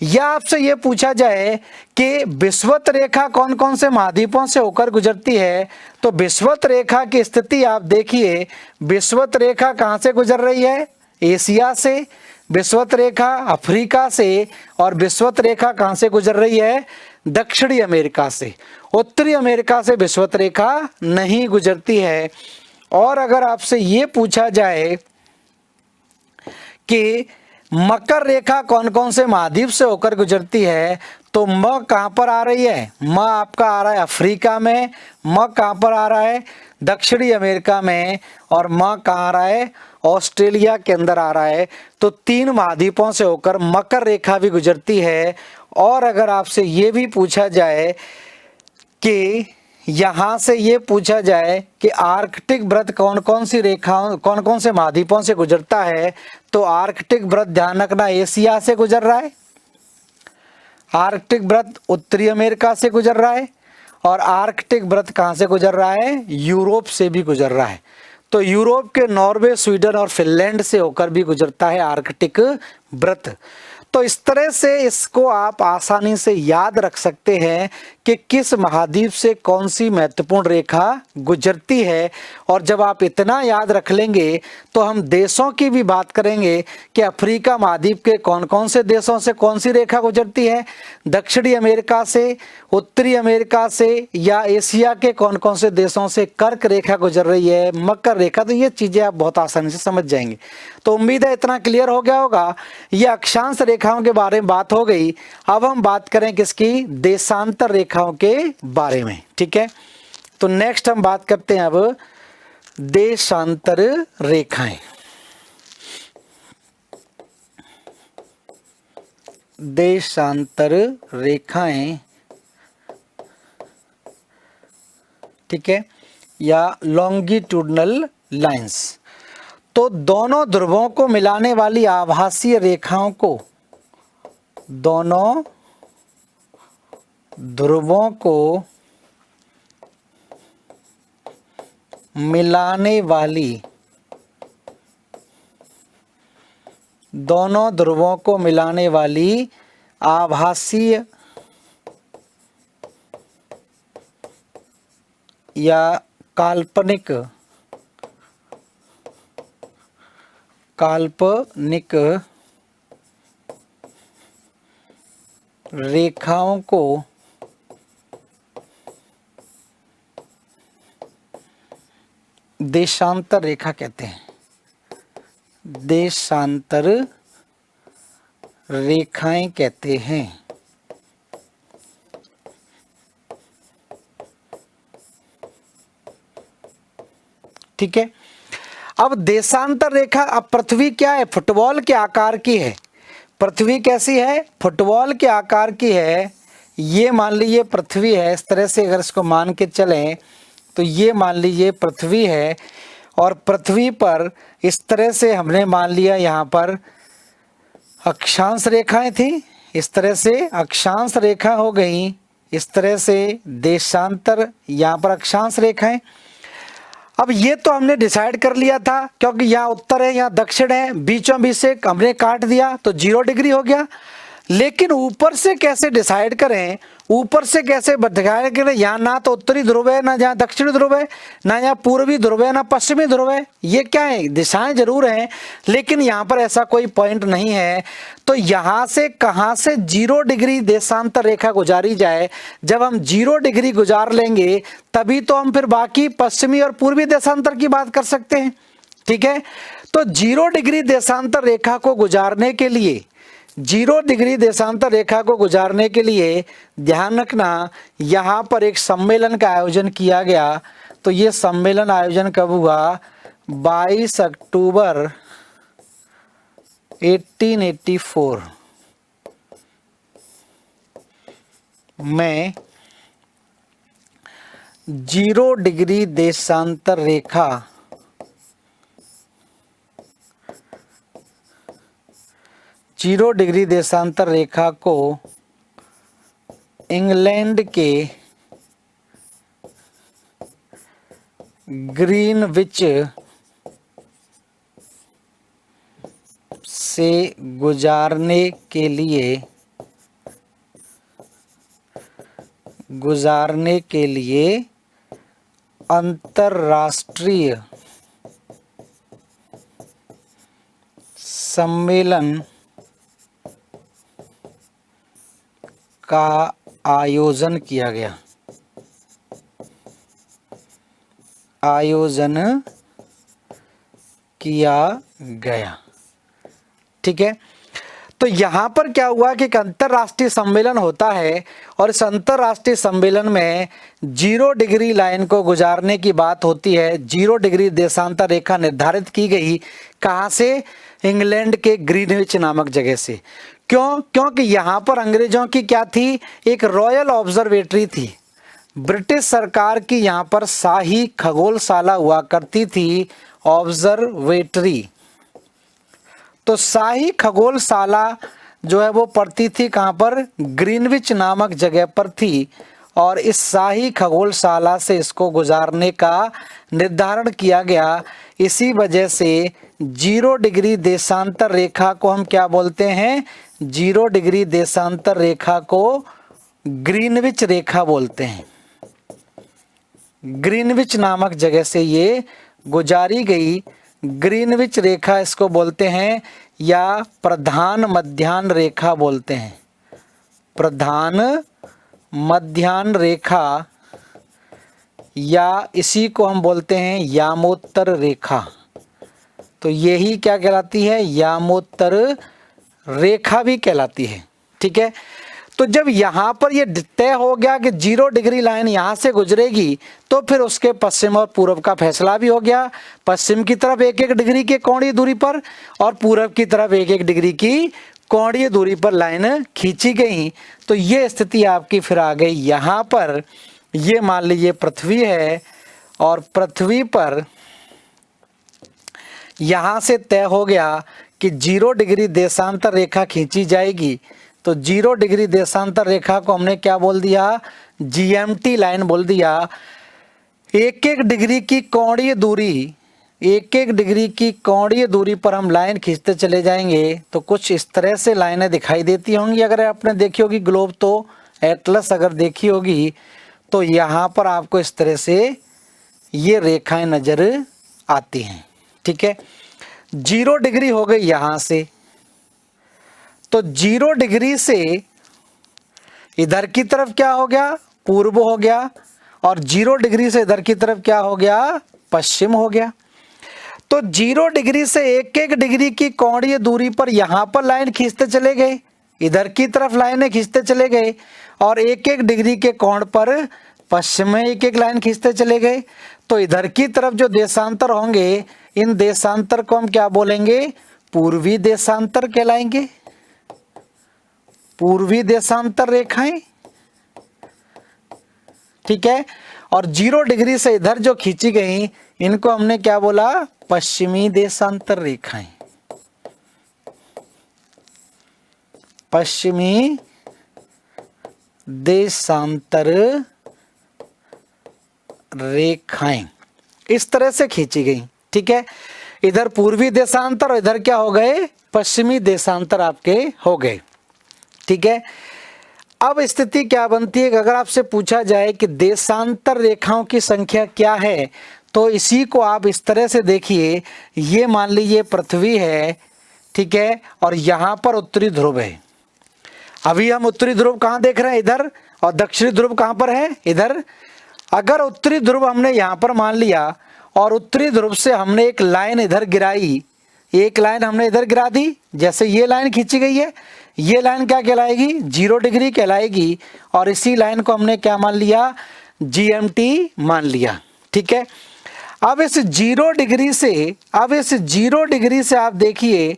या आपसे यह पूछा जाए कि विषुवत रेखा कौन कौन से महाद्वीपों से होकर गुजरती है, तो विषुवत रेखा की स्थिति आप देखिए। विषुवत रेखा कहां से गुजर रही है, एशिया से, विषुवत रेखा अफ्रीका से, और विषुवत रेखा कहां से गुजर रही है, दक्षिणी अमेरिका से। उत्तरी अमेरिका से विषुवत रेखा नहीं गुजरती है। और अगर आपसे ये पूछा जाए कि मकर रेखा कौन कौन से महाद्वीप से होकर गुजरती है, तो म कहां पर आ रही है, म आपका आ रहा है अफ्रीका में, म कहां पर आ रहा है, दक्षिणी अमेरिका में, और म कहां आ रहा है, ऑस्ट्रेलिया के अंदर आ रहा है। तो 3 महाद्वीपों से होकर मकर रेखा भी गुजरती है। और अगर आपसे ये भी पूछा जाए कि यहां से ये पूछा जाए कि आर्कटिक वृत्त कौन कौन सी रेखाओं कौन कौन से महाद्वीपों से गुजरता है, तो आर्कटिक वृत्त ध्यान रखना एशिया से गुजर रहा है, आर्कटिक वृत्त उत्तरी अमेरिका से गुजर रहा है, और आर्कटिक वृत्त कहां से गुजर रहा है, यूरोप से भी गुजर रहा है। तो यूरोप के नॉर्वे, स्वीडन और फिनलैंड से होकर भी गुजरता है आर्कटिक वृत्त। तो इस तरह से इसको आप आसानी से याद रख सकते हैं कि किस महाद्वीप से कौन सी महत्वपूर्ण रेखा गुजरती है। और जब आप इतना याद रख लेंगे तो हम देशों की भी बात करेंगे कि अफ्रीका महाद्वीप के कौन कौन से देशों से कौन सी रेखा गुजरती है, दक्षिणी अमेरिका से, उत्तरी अमेरिका से, या एशिया के कौन कौन से देशों से कर्क रेखा गुजर रही है, मकर रेखा। तो ये चीजें आप बहुत आसानी से समझ जाएंगे। तो उम्मीद है इतना क्लियर हो गया होगा। ये अक्षांश रेखाओं के बारे में बात हो गई। अब हम बात करें किसकी, देशांतर रेखाओं के बारे में। ठीक है, तो नेक्स्ट हम बात करते हैं अब देशांतर रेखाएं। देशांतर रेखाएं, ठीक है, या लॉन्गिट्यूडनल लाइंस। तो दोनों ध्रुवों को मिलाने वाली आभासीय रेखाओं को, दोनों ध्रुवों को मिलाने वाली, दोनों ध्रुवों को मिलाने वाली आभासीय या काल्पनिक रेखाओं को देशांतर रेखा कहते हैं। देशांतर रेखाएं कहते हैं। ठीक है, अब देशांतर रेखा, अब पृथ्वी क्या है, फुटबॉल के आकार की है। पृथ्वी कैसी है, फुटबॉल के आकार की है। ये मान लीजिए पृथ्वी है, इस तरह से अगर इसको मान के चलें तो ये मान लीजिए पृथ्वी है, और पृथ्वी पर इस तरह से हमने मान लिया यहाँ पर अक्षांश रेखाएं थी, इस तरह से अक्षांश रेखा हो गई, इस तरह से देशांतर, यहाँ पर अक्षांश रेखाएं। अब ये तो हमने डिसाइड कर लिया था, क्योंकि यहाँ उत्तर है, यहाँ दक्षिण है, बीचों बीच से हमने काट दिया तो 0 डिग्री हो गया। लेकिन ऊपर से कैसे डिसाइड करें, ऊपर से कैसे डिसाइड करें, यहाँ ना तो उत्तरी ध्रुव है, ना यहाँ दक्षिणी ध्रुव है, ना यहाँ पूर्वी ध्रुव है, ना पश्चिमी ध्रुव है। ये क्या है, दिशाएं जरूर हैं, लेकिन यहाँ पर ऐसा कोई पॉइंट नहीं है। तो यहाँ से कहाँ से 0 डिग्री देशांतर रेखा गुजारी जाए, जब हम 0 डिग्री गुजार लेंगे तभी तो हम फिर बाकी पश्चिमी और पूर्वी देशांतर की बात कर सकते हैं। ठीक है, तो 0 डिग्री देशांतर रेखा को गुजारने के लिए, 0 डिग्री देशांतर रेखा को गुजारने के लिए ध्यान रखना, यहाँ पर एक सम्मेलन का आयोजन किया गया। तो ये सम्मेलन आयोजन कब हुआ, 22 अक्टूबर 1884 में 0 डिग्री देशांतर रेखा, 0 डिग्री देशांतर रेखा को इंग्लैंड के ग्रीनविच से गुजारने के लिए अंतर्राष्ट्रीय सम्मेलन का आयोजन किया गया। ठीक है, तो यहां पर क्या हुआ कि एक अंतर्राष्ट्रीय सम्मेलन होता है, और इस अंतर्राष्ट्रीय सम्मेलन में 0 डिग्री लाइन को गुजारने की बात होती है। 0 डिग्री देशांतर रेखा निर्धारित की गई, कहां से, इंग्लैंड के ग्रीनविच नामक जगह से। क्यों, क्योंकि यहाँ पर अंग्रेजों की क्या थी, एक रॉयल ऑब्जर्वेटरी थी। ब्रिटिश सरकार की यहाँ पर शाही खगोलशाला हुआ करती थी, ऑब्जर्वेटरी। तो शाही खगोलशाला जो है वो पड़ती थी कहाँ पर, ग्रीनविच नामक जगह पर थी। और इस शाही खगोलशाला से इसको गुजारने का निर्धारण किया गया। इसी वजह से 0 डिग्री देशांतर रेखा को हम क्या बोलते हैं, 0 डिग्री देशांतर रेखा को ग्रीनविच रेखा बोलते हैं। ग्रीनविच नामक जगह से ये गुजारी गई ग्रीनविच रेखा इसको बोलते हैं, या प्रधान मध्याह्न रेखा बोलते हैं। प्रधान मध्याह्न रेखा, या इसी को हम बोलते हैं यामोत्तर रेखा। तो यही क्या कहलाती है, यामोत्तर रेखा भी कहलाती है। ठीक है, तो जब यहाँ पर ये तय हो गया कि 0 डिग्री लाइन यहाँ से गुजरेगी, तो फिर उसके पश्चिम और पूर्व का फैसला भी हो गया। पश्चिम की तरफ 1-1 डिग्री के कोणीय दूरी पर और पूर्व की तरफ 1-1 डिग्री की कोणीय दूरी पर लाइन खींची गई। तो ये स्थिति आपकी फिर आ गई यहाँ पर। ये मान लीजिए पृथ्वी है, और पृथ्वी पर यहाँ से तय हो गया कि 0 डिग्री देशांतर रेखा खींची जाएगी। तो 0 डिग्री देशांतर रेखा को हमने क्या बोल दिया, जीएमटी लाइन बोल दिया। 1-1 डिग्री की कोणीय दूरी, 1-1 डिग्री की कोणीय दूरी पर हम लाइन खींचते चले जाएंगे। तो कुछ इस तरह से लाइनें दिखाई देती होंगी। अगर आपने देखी होगी ग्लोब, तो एटलस अगर देखी होगी, तो यहाँ पर आपको इस तरह से ये रेखाएं नजर आती हैं। ठीक है, 0 डिग्री हो गई यहाँ से, तो 0 डिग्री से इधर की तरफ क्या हो गया, पूर्व हो गया, और 0 डिग्री से इधर की तरफ क्या हो गया, पश्चिम हो गया। तो 0 डिग्री से 1-1 डिग्री की कोणीय दूरी पर यहाँ पर लाइन खींचते चले गए, इधर की तरफ लाइनें खींचते चले गए, और 1-1 डिग्री के कोण पर पश्चिम में 1-1 लाइन खींचते चले गए। तो इधर की तरफ जो देशांतर होंगे, इन देशांतर को हम क्या बोलेंगे, पूर्वी देशांतर कहलाएंगे। पूर्वी देशांतर रेखाएं। ठीक है, और 0 डिग्री से इधर जो खींची गई, इनको हमने क्या बोला, पश्चिमी देशांतर रेखाएं। पश्चिमी देशांतर रेखाएं इस तरह से खींची गई। ठीक है, इधर पूर्वी देशांतर और इधर क्या हो गए, पश्चिमी देशांतर आपके हो गए। ठीक है, अब स्थिति क्या बनती है, अगर आपसे पूछा जाए कि देशांतर रेखाओं की संख्या क्या है, तो इसी को आप इस तरह से देखिए। ये मान लीजिए पृथ्वी है, ठीक है, और यहाँ पर उत्तरी ध्रुव है। अभी हम उत्तरी ध्रुव कहाँ देख रहे हैं, इधर, और दक्षिणी ध्रुव कहाँ पर है, इधर। अगर उत्तरी ध्रुव हमने यहाँ पर मान लिया, और उत्तरी ध्रुव से हमने एक लाइन इधर गिराई, एक लाइन हमने इधर गिरा दी, जैसे ये लाइन खींची गई है, ये लाइन क्या कहलाएगी, 0 डिग्री कहलाएगी। और इसी लाइन को हमने क्या मान लिया, जीएमटी मान लिया। ठीक है, अब इस 0 डिग्री से आप देखिए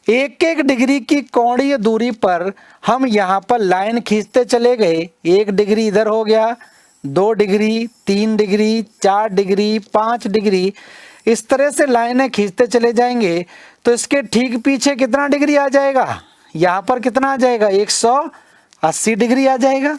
1-1 डिग्री की कोणीय दूरी पर हम यहाँ पर लाइन खींचते चले गए। 1 डिग्री इधर हो गया, 2 डिग्री, 3 डिग्री, 4 डिग्री, 5 डिग्री, इस तरह से लाइनें खींचते चले जाएंगे। तो इसके ठीक पीछे कितना डिग्री आ जाएगा, यहाँ पर कितना आ जाएगा, 180 डिग्री आ जाएगा।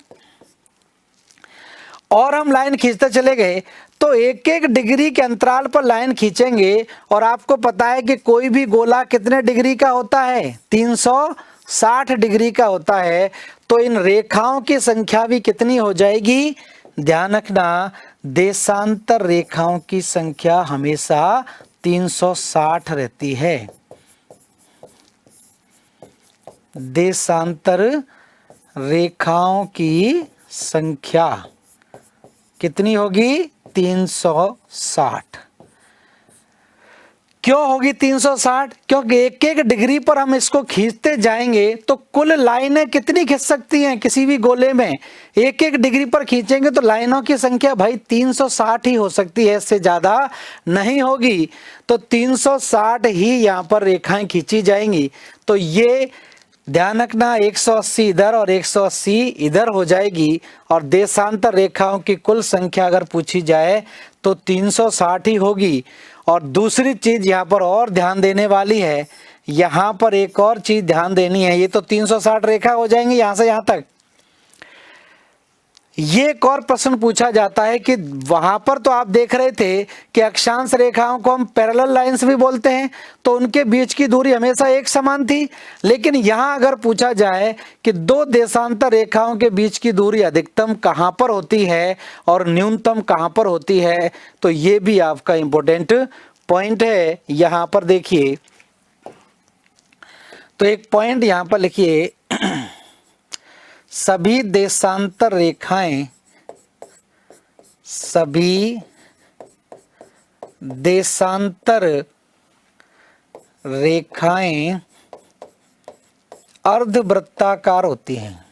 और हम लाइन खींचते चले गए, तो 1-1 डिग्री के अंतराल पर लाइन खींचेंगे। और आपको पता है कि कोई भी गोला कितने डिग्री का होता है, 360 डिग्री का होता है। तो इन रेखाओं की संख्या भी कितनी हो जाएगी, ध्यान रखना, देशांतर रेखाओं की संख्या हमेशा 360 रहती है। देशांतर रेखाओं की संख्या कितनी होगी, 360। क्यों होगी 360, क्योंकि 1-1 डिग्री पर हम इसको खींचते जाएंगे तो कुल लाइनें कितनी खींच सकती हैं किसी भी गोले में, 1-1 डिग्री पर खींचेंगे तो लाइनों की संख्या भाई 360 ही हो सकती है, इससे ज्यादा नहीं होगी। तो 360 ही यहाँ पर रेखाएं खींची जाएंगी। तो ये ध्यान रखना 180 इधर और 180 इधर हो जाएगी, और देशांतर रेखाओं की कुल संख्या अगर पूछी जाए तो 360 ही होगी। और दूसरी चीज यहाँ पर और ध्यान देने वाली है, यहाँ पर एक और चीज ध्यान देनी है। ये तो 360 रेखा हो जाएंगी यहाँ से यहाँ तक। ये एक और प्रश्न पूछा जाता है कि वहां पर तो आप देख रहे थे कि अक्षांश रेखाओं को हम पैरेलल लाइंस भी बोलते हैं, तो उनके बीच की दूरी हमेशा एक समान थी। लेकिन यहां अगर पूछा जाए कि दो देशांतर रेखाओं के बीच की दूरी अधिकतम कहां पर होती है और न्यूनतम कहां पर होती है, तो ये भी आपका इंपॉर्टेंट पॉइंट है। यहां पर देखिए, तो एक पॉइंट यहां पर लिखिए, सभी देशांतर रेखाएं, सभी देशांतर रेखाएं अर्धवृत्ताकार होती हैं।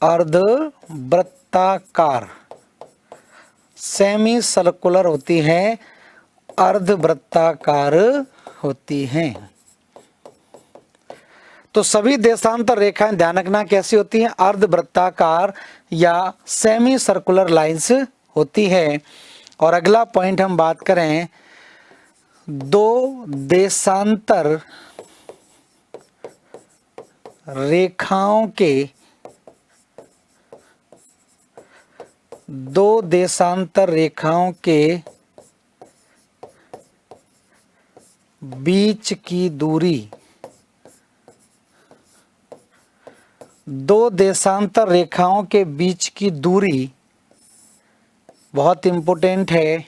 अर्धवृत्ताकार, सेमी सर्कुलर होती हैं, अर्धवृत्ताकार होती हैं। तो सभी देशांतर रेखाएं ध्यान रखना कैसी होती हैं, अर्धवृत्ताकार या सेमी सर्कुलर लाइंस होती है। और अगला पॉइंट हम बात करें, दो देशांतर रेखाओं के, दो देशांतर रेखाओं के बीच की दूरी, दो देशांतर रेखाओं के बीच की दूरी बहुत इंपॉर्टेंट है,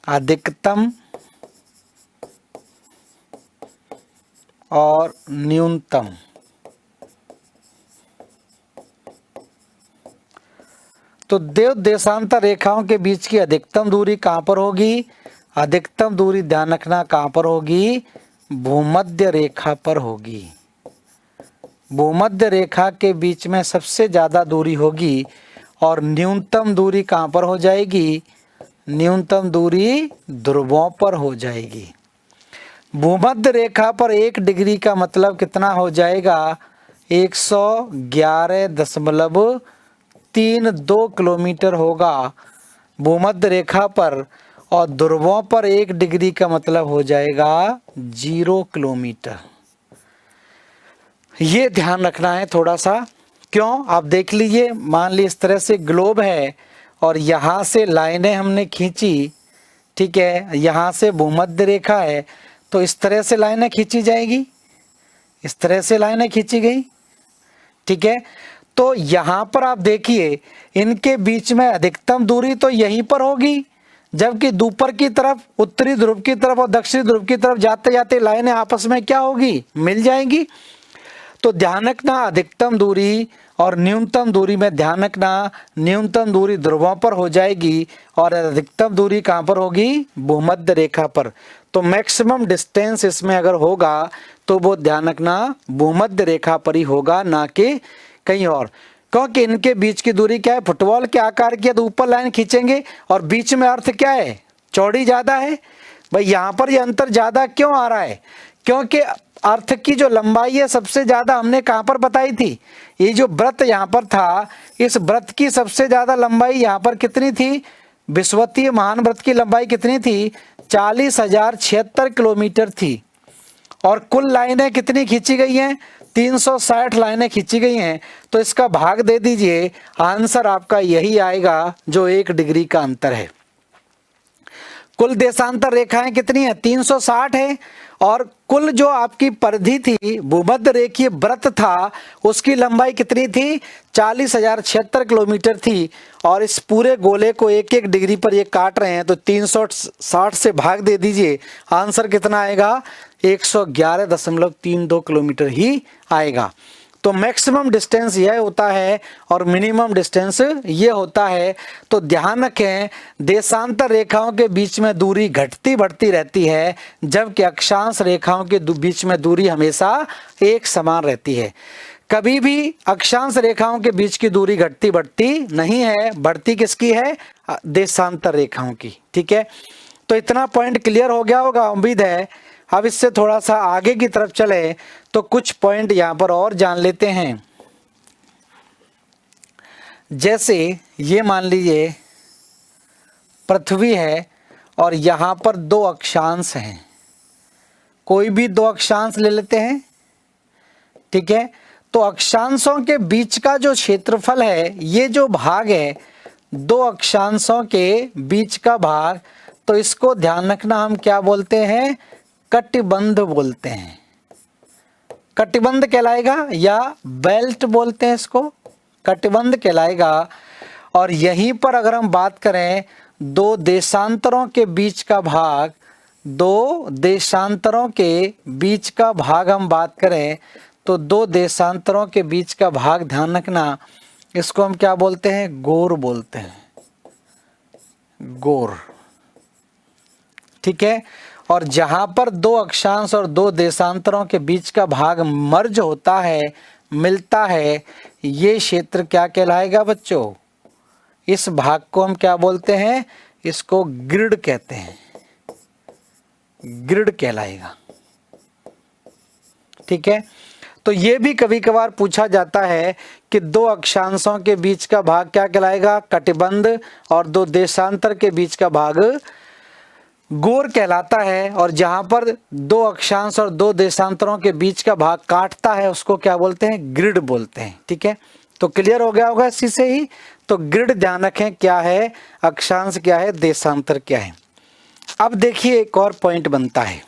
अधिकतम और न्यूनतम। तो दो देशांतर रेखाओं के बीच की अधिकतम दूरी कहां पर होगी? अधिकतम दूरी ध्यान रखना कहां पर होगी? भूमध्य रेखा पर होगी। भूमध्य रेखा के बीच में सबसे ज्यादा दूरी होगी। और न्यूनतम दूरी कहां पर हो जाएगी? न्यूनतम दूरी ध्रुवों पर हो जाएगी। भूमध्य रेखा पर 1 डिग्री का मतलब कितना हो जाएगा? 111.32 किलोमीटर होगा भूमध्य रेखा पर, और ध्रुवों पर 1 डिग्री का मतलब हो जाएगा 0 किलोमीटर। ये ध्यान रखना है थोड़ा सा। क्यों? आप देख लीजिए, मान ली इस तरह से ग्लोब है और यहाँ से लाइनें हमने खींची, ठीक है, यहाँ से भूमध्य रेखा है, तो इस तरह से लाइनें खींची जाएगी, इस तरह से लाइनें खींची गई, ठीक है। तो यहाँ पर आप देखिए, इनके बीच में अधिकतम दूरी तो यहीं पर होगी, जबकि ऊपर की तरफ, उत्तरी ध्रुव की तरफ और दक्षिणी ध्रुव की तरफ जाते जाते लाइनें आपस में क्या होगी? मिल जाएंगी। तो ध्यान रखना अधिकतम दूरी और न्यूनतम दूरी में ध्यान रखना, न्यूनतम दूरी ध्रुवों पर हो जाएगी और अधिकतम दूरी कहां पर होगी? भूमध्य रेखा पर। तो मैक्सिमम डिस्टेंस इसमें अगर होगा तो वो ध्यान रखना भूमध्य रेखा पर ही होगा, ना कि कहीं और। क्योंकि इनके बीच की दूरी क्या है? फुटबॉल के आकार की, तो ऊपर लाइन खींचेंगे और बीच में अर्थ क्या है? चौड़ी ज्यादा है। भाई यहाँ पर ये अंतर ज्यादा क्यों आ रहा है? क्योंकि अर्थ की जो लंबाई है सबसे ज्यादा हमने कहां पर बताई थी? ये जो वृत्त यहां पर था, इस वृत्त की सबसे ज्यादा लंबाई यहां पर कितनी थी? विषुवतीय महान वृत्त की लंबाई कितनी थी? 40,076 किलोमीटर थी। और कुल लाइनें कितनी खींची गई हैं? 360 लाइनें खींची गई हैं। तो इसका भाग दे दीजिए, आंसर आपका यही आएगा जो 1 डिग्री का अंतर है। कुल देशांतर रेखाएं कितनी है? 360 है। और कुल जो आपकी परिधि थी, भूमध्य रेखीय वृत्त था, उसकी लंबाई कितनी थी? 40,076 किलोमीटर थी। और इस पूरे गोले को 1-1 डिग्री पर ये काट रहे हैं, तो 360 से भाग दे दीजिए, आंसर कितना आएगा? 111.32 किलोमीटर ही आएगा। तो मैक्सिमम डिस्टेंस यह होता है और मिनिमम डिस्टेंस ये होता है। तो ध्यान रखें, देशांतर रेखाओं के बीच में दूरी घटती बढ़ती रहती है, जबकि अक्षांश रेखाओं के बीच में दूरी हमेशा एक समान रहती है। कभी भी अक्षांश रेखाओं के बीच की दूरी घटती बढ़ती नहीं है, बढ़ती किसकी है? देशांतर रेखाओं की। ठीक है, तो इतना पॉइंट क्लियर हो गया होगा उम्मीद है। अब इससे थोड़ा सा आगे की तरफ चले तो कुछ पॉइंट यहाँ पर और जान लेते हैं। जैसे ये मान लीजिए पृथ्वी है और यहाँ पर दो अक्षांश हैं, कोई भी दो अक्षांश ले लेते हैं, ठीक है। तो अक्षांशों के बीच का जो क्षेत्रफल है, ये जो भाग है दो अक्षांशों के बीच का भाग, तो इसको ध्यान रखना हम क्या बोलते हैं, कटिबंध बोलते हैं। कटिबंध कहलाएगा या बेल्ट बोलते हैं इसको, कटिबंध कहलाएगा। और यहीं पर अगर हम बात करें दो देशांतरों के बीच का भाग, दो देशांतरों के बीच का भाग हम बात करें तो दो देशांतरों के बीच का भाग ध्यान रखना, इसको हम क्या बोलते हैं, गोर बोलते हैं, गोर, ठीक है। और जहां पर दो अक्षांश और दो देशांतरों के बीच का भाग मर्ज होता है, मिलता है, ये क्षेत्र क्या कहलाएगा बच्चों, इस भाग को हम क्या बोलते हैं, इसको ग्रिड कहते हैं, ग्रिड कहलाएगा, ठीक है। तो ये भी कभी कभार पूछा जाता है कि दो अक्षांशों के बीच का भाग क्या कहलाएगा, कटिबंध, और दो देशांतर के बीच का भाग गोर कहलाता है। और जहां पर दो अक्षांश और दो देशांतरों के बीच का भाग काटता है उसको क्या बोलते हैं, ग्रिड बोलते हैं, ठीक है। तो क्लियर हो गया होगा इसी से ही। तो ग्रिड ध्यान रखें क्या है, अक्षांश क्या है, देशांतर क्या है। अब देखिए एक और पॉइंट बनता है।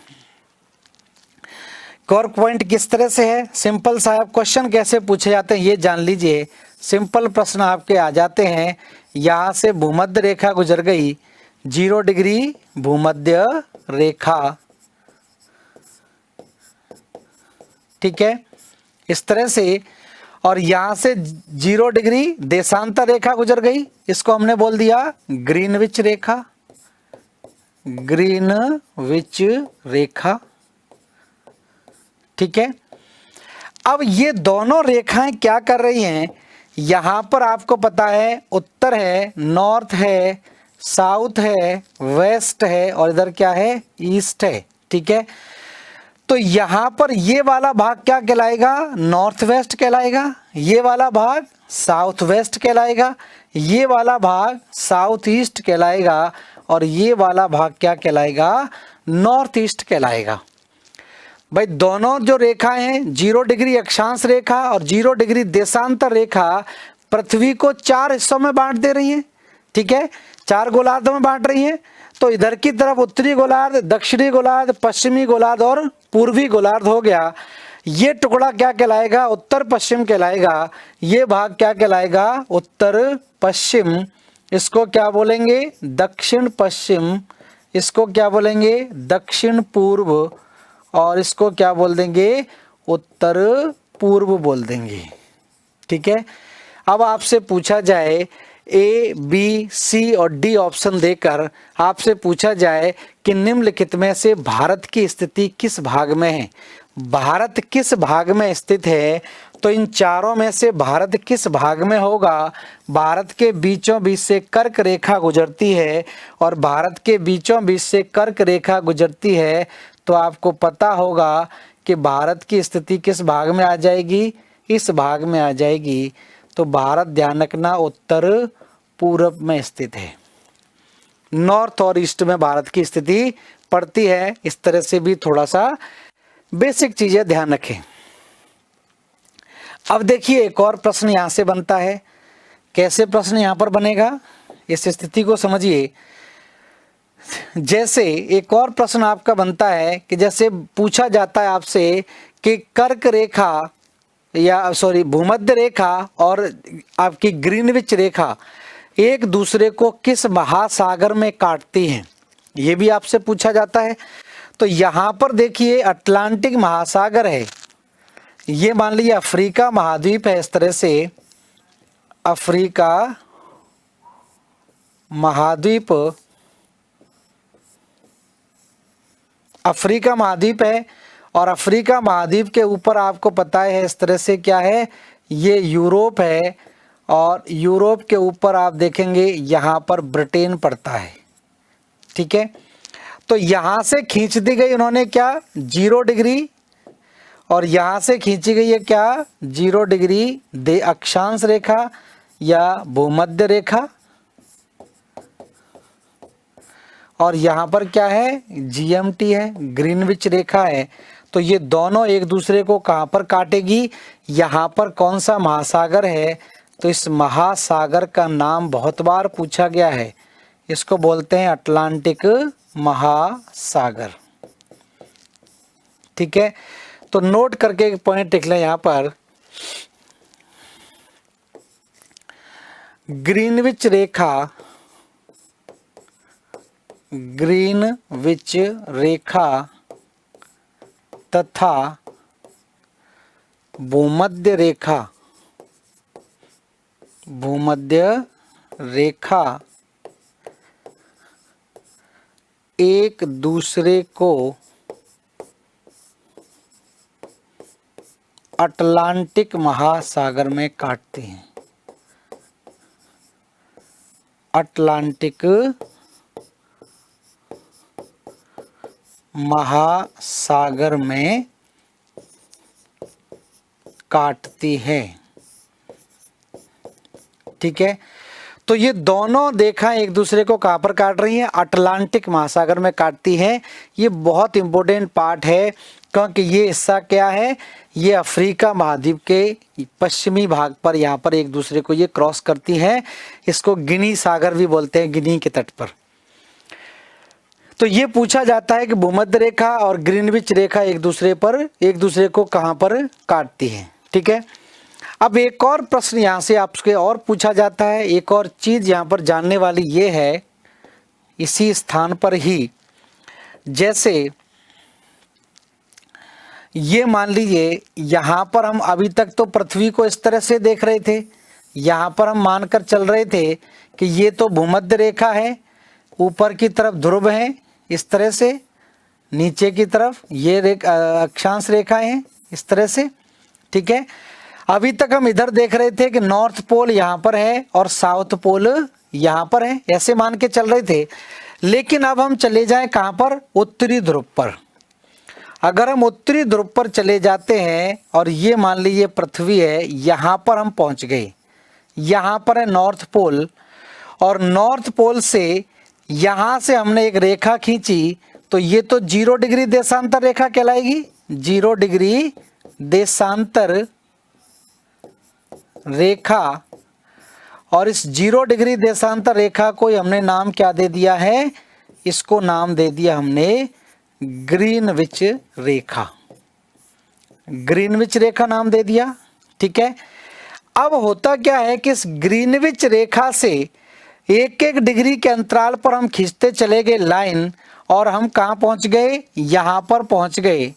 एक और पॉइंट किस तरह से है, सिंपल सा, आप क्वेश्चन कैसे पूछे जाते हैं ये जान लीजिए। सिंपल प्रश्न आपके आ जाते हैं, यहां से भूमध्य रेखा गुजर गई, 0 डिग्री भूमध्य रेखा, ठीक है, इस तरह से। और यहां से 0 डिग्री देशांतर रेखा गुजर गई, इसको हमने बोल दिया ग्रीनविच रेखा, ग्रीनविच रेखा, ठीक है। अब ये दोनों रेखाएं क्या कर रही हैं, यहां पर आपको पता है उत्तर है, नॉर्थ है, साउथ है, वेस्ट है, और इधर क्या है, ईस्ट है, ठीक है। तो यहां पर ये वाला भाग क्या कहलाएगा, नॉर्थ वेस्ट कहलाएगा, ये वाला भाग साउथ वेस्ट कहलाएगा, ये वाला भाग साउथ ईस्ट कहलाएगा, और ये वाला भाग क्या कहलाएगा, नॉर्थ ईस्ट कहलाएगा। भाई दोनों जो रेखाएं हैं, 0 डिग्री अक्षांश रेखा और 0 डिग्री देशांतर रेखा, पृथ्वी को 4 हिस्सों में बांट दे रही हैं, ठीक है, 4 गोलार्धों में बांट रही हैं। तो इधर की तरफ उत्तरी गोलार्ध, दक्षिणी गोलार्ध, पश्चिमी गोलार्ध और पूर्वी गोलार्ध हो गया। ये टुकड़ा क्या कहलाएगा, उत्तर पश्चिम कहलाएगा। ये भाग क्या कहलाएगा, उत्तर पश्चिम। इसको क्या बोलेंगे, दक्षिण पश्चिम। इसको क्या बोलेंगे, दक्षिण पूर्व। और इसको क्या बोल देंगे, उत्तर पूर्व बोल देंगे, ठीक है। अब आपसे पूछा जाए A, B, C और D ऑप्शन देकर आपसे पूछा जाए कि निम्नलिखित में से भारत की स्थिति किस भाग में है, भारत किस भाग में स्थित है, तो इन चारों में से भारत किस भाग में होगा। भारत के बीचों बीच से कर्क रेखा गुजरती है, और भारत के बीचों बीच से कर्क रेखा गुजरती है, तो आपको पता होगा कि भारत की स्थिति किस भाग में आ जाएगी, इस भाग में आ जाएगी। तो भारत ध्यान रखना उत्तर पूर्व में स्थित है, नॉर्थ और ईस्ट में भारत की स्थिति पड़ती है। इस तरह से भी थोड़ा सा बेसिक चीजें ध्यान रखें। अब देखिए एक और प्रश्न यहां से बनता है। कैसे प्रश्न यहां पर बनेगा, इस स्थिति को समझिए। जैसे एक और प्रश्न आपका बनता है कि जैसे पूछा जाता है आपसे कि कर्क रेखा या भूमध्य रेखा और आपकी ग्रीनविच रेखा एक दूसरे को किस महासागर में काटती हैं, ये भी आपसे पूछा जाता है। तो यहाँ पर देखिए अटलांटिक महासागर है, ये मान लीजिए अफ्रीका महाद्वीप है। इस तरह से अफ्रीका महाद्वीप, अफ्रीका महाद्वीप है, और अफ्रीका महाद्वीप के ऊपर आपको पता है इस तरह से क्या है, ये यूरोप है, और यूरोप के ऊपर आप देखेंगे यहाँ पर ब्रिटेन पड़ता है, ठीक है। तो यहां से खींच दी गई उन्होंने क्या 0 डिग्री, और यहां से खींची गई है क्या 0 डिग्री दे अक्षांश रेखा या भूमध्य रेखा, और यहां पर क्या है जीएमटी है, ग्रीनविच रेखा है। तो ये दोनों एक दूसरे को कहां पर काटेगी, यहां पर कौन सा महासागर है, तो इस महासागर का नाम बहुत बार पूछा गया है, इसको बोलते हैं अटलांटिक महासागर। ठीक है, तो नोट करके एक पॉइंट लिख लें यहां पर, ग्रीनविच रेखा, ग्रीनविच रेखा तथा भूमध्य रेखा, भूमध्य रेखा एक दूसरे को अटलांटिक महासागर में काटते हैं, अटलांटिक महासागर में काटती है। ठीक है, तो ये दोनों रेखा एक दूसरे को कहां पर काट रही हैं, अटलांटिक महासागर में काटती हैं। ये बहुत इंपॉर्टेंट पार्ट है, क्योंकि ये हिस्सा क्या है, ये अफ्रीका महाद्वीप के पश्चिमी भाग पर यहाँ पर एक दूसरे को ये क्रॉस करती हैं। इसको गिनी सागर भी बोलते हैं, गिनी के तट पर। तो ये पूछा जाता है कि भूमध्य रेखा और ग्रीनविच रेखा एक दूसरे को कहां पर काटती है। ठीक है, अब एक और प्रश्न यहां से आपसे और पूछा जाता है, एक और चीज यहां पर जानने वाली ये है, इसी स्थान पर ही, जैसे ये मान लीजिए यहां पर हम अभी तक तो पृथ्वी को इस तरह से देख रहे थे, यहां पर हम मानकर चल रहे थे कि ये तो भूमध्य रेखा है, ऊपर की तरफ ध्रुव है इस तरह से, नीचे की तरफ ये अक्षांश रेखाएं हैं इस तरह से। ठीक है, अभी तक हम इधर देख रहे थे कि नॉर्थ पोल यहाँ पर है और साउथ पोल यहाँ पर है, ऐसे मान के चल रहे थे। लेकिन अब हम चले जाएं कहाँ पर, उत्तरी ध्रुव पर। अगर हम उत्तरी ध्रुव पर चले जाते हैं और ये मान लीजिए पृथ्वी है, यहाँ पर हम पहुँच गए, यहाँ पर है नॉर्थ पोल, और नॉर्थ पोल से यहाँ से हमने एक रेखा खींची, तो ये तो 0 डिग्री देशांतर रेखा कहलाएगी, 0 डिग्री देशांतर रेखा। और इस 0 डिग्री देशांतर रेखा को हमने नाम क्या दे दिया है, इसको नाम दे दिया हमने ग्रीनविच रेखा, ग्रीनविच रेखा नाम दे दिया। ठीक है, अब होता क्या है कि इस ग्रीनविच रेखा से एक एक डिग्री के अंतराल पर हम खींचते चले गए लाइन, और हम कहाँ पहुँच गए, यहाँ पर पहुँच गए।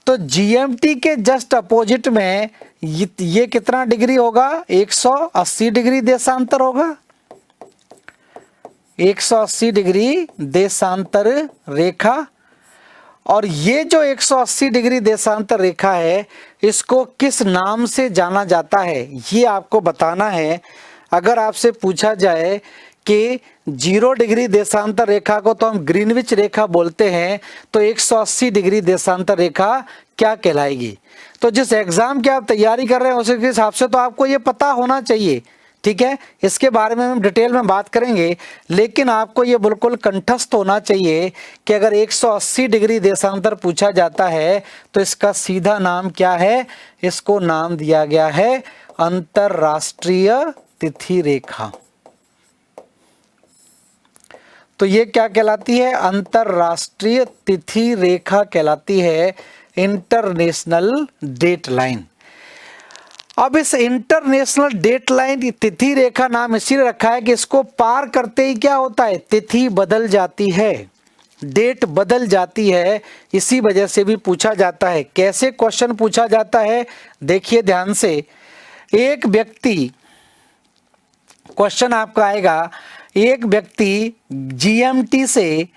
तो जीएमटी के जस्ट अपोजिट में ये कितना डिग्री होगा, 180 डिग्री देशांतर होगा, 180 डिग्री देशांतर रेखा। और ये जो 180 डिग्री देशांतर रेखा है, इसको किस नाम से जाना जाता है, ये आपको बताना है। अगर आपसे पूछा जाए कि 0 डिग्री देशांतर रेखा को तो हम ग्रीनविच रेखा बोलते हैं, तो 180 डिग्री देशांतर रेखा क्या कहलाएगी। तो जिस एग्जाम की आप तैयारी कर रहे हैं उसके हिसाब से तो आपको ये पता होना चाहिए। ठीक है, इसके बारे में हम डिटेल में बात करेंगे, लेकिन आपको ये बिल्कुल कंठस्थ होना चाहिए कि अगर 180 डिग्री देशांतर पूछा जाता है तो इसका सीधा नाम क्या है, इसको नाम दिया गया है अंतरराष्ट्रीय तिथि रेखा। तो ये क्या कहलाती है, अंतरराष्ट्रीय तिथि रेखा कहलाती है, इंटरनेशनल डेट लाइन। अब इस इंटरनेशनल डेट लाइन तिथि रेखा नाम इसीलिए रखा है कि इसको पार करते ही क्या होता है, तिथि बदल जाती है, डेट बदल जाती है। इसी वजह से भी पूछा जाता है। कैसे क्वेश्चन पूछा जाता है, देखिए ध्यान से। एक व्यक्ति, क्वेश्चन आपका आएगा, एक व्यक्ति जीएमटी से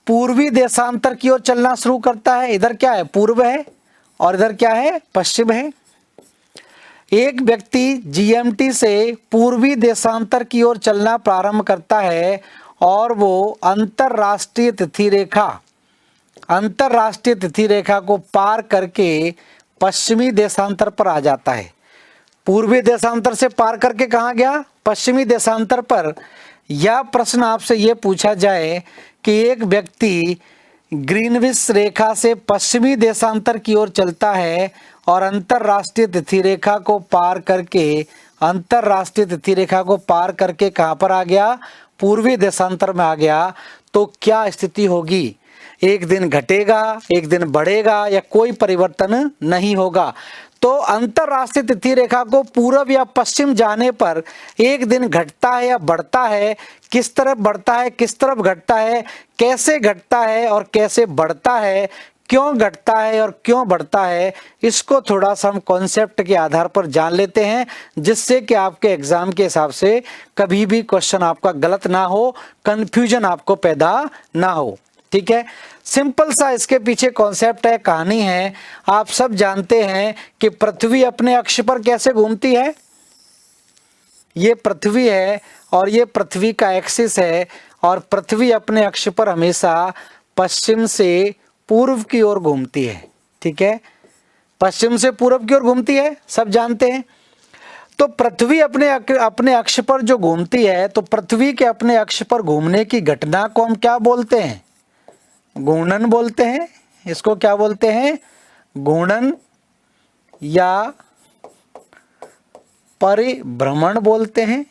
पूर्वी देशांतर की ओर चलना शुरू करता है। इधर क्या है, पूर्व है, और इधर क्या है, पश्चिम है। एक व्यक्ति जीएमटी से पूर्वी देशांतर की ओर चलना प्रारंभ करता है और वो अंतरराष्ट्रीय तिथि रेखा अंतरराष्ट्रीय तिथि रेखा को पार करके पश्चिमी देशांतर पर आ जाता है। पूर्वी देशांतर से पार करके कहाँ गया? पश्चिमी देशांतर पर। यह प्रश्न आपसे ये पूछा जाए कि एक व्यक्ति ग्रीनविच रेखा से पश्चिमी देशांतर की ओर चलता है और अंतरराष्ट्रीय तिथि रेखा को पार करके कहाँ पर आ गया? पूर्वी देशांतर में आ गया, तो क्या स्थिति होगी? एक दिन घटेगा, एक दिन बढ़ेगा, या कोई परिवर्तन नहीं होगा। तो अंतरराष्ट्रीय तिथि रेखा को पूर्व या पश्चिम जाने पर एक दिन घटता है या बढ़ता है, किस तरफ बढ़ता है, किस तरफ घटता है, कैसे घटता है और कैसे बढ़ता है, क्यों घटता है और क्यों बढ़ता है, इसको थोड़ा सा हम कॉन्सेप्ट के आधार पर जान लेते हैं, जिससे कि आपके एग्जाम के हिसाब से कभी भी क्वेश्चन आपका गलत ना हो, कंफ्यूजन आपको पैदा ना हो। ठीक है, सिंपल सा इसके पीछे कॉन्सेप्ट है, कहानी है। आप सब जानते हैं कि पृथ्वी अपने अक्ष पर कैसे घूमती है। ये पृथ्वी है और ये पृथ्वी का एक्सिस है, और पृथ्वी अपने अक्ष पर हमेशा पश्चिम से पूर्व की ओर घूमती है। ठीक है, पश्चिम से पूर्व की ओर घूमती है, सब जानते हैं। तो पृथ्वी अपने अक्ष पर जो घूमती है, तो पृथ्वी के अपने अक्ष पर घूमने की घटना को हम क्या बोलते हैं? घूर्णन बोलते हैं। इसको क्या बोलते हैं? घूर्णन या परिभ्रमण बोलते हैं।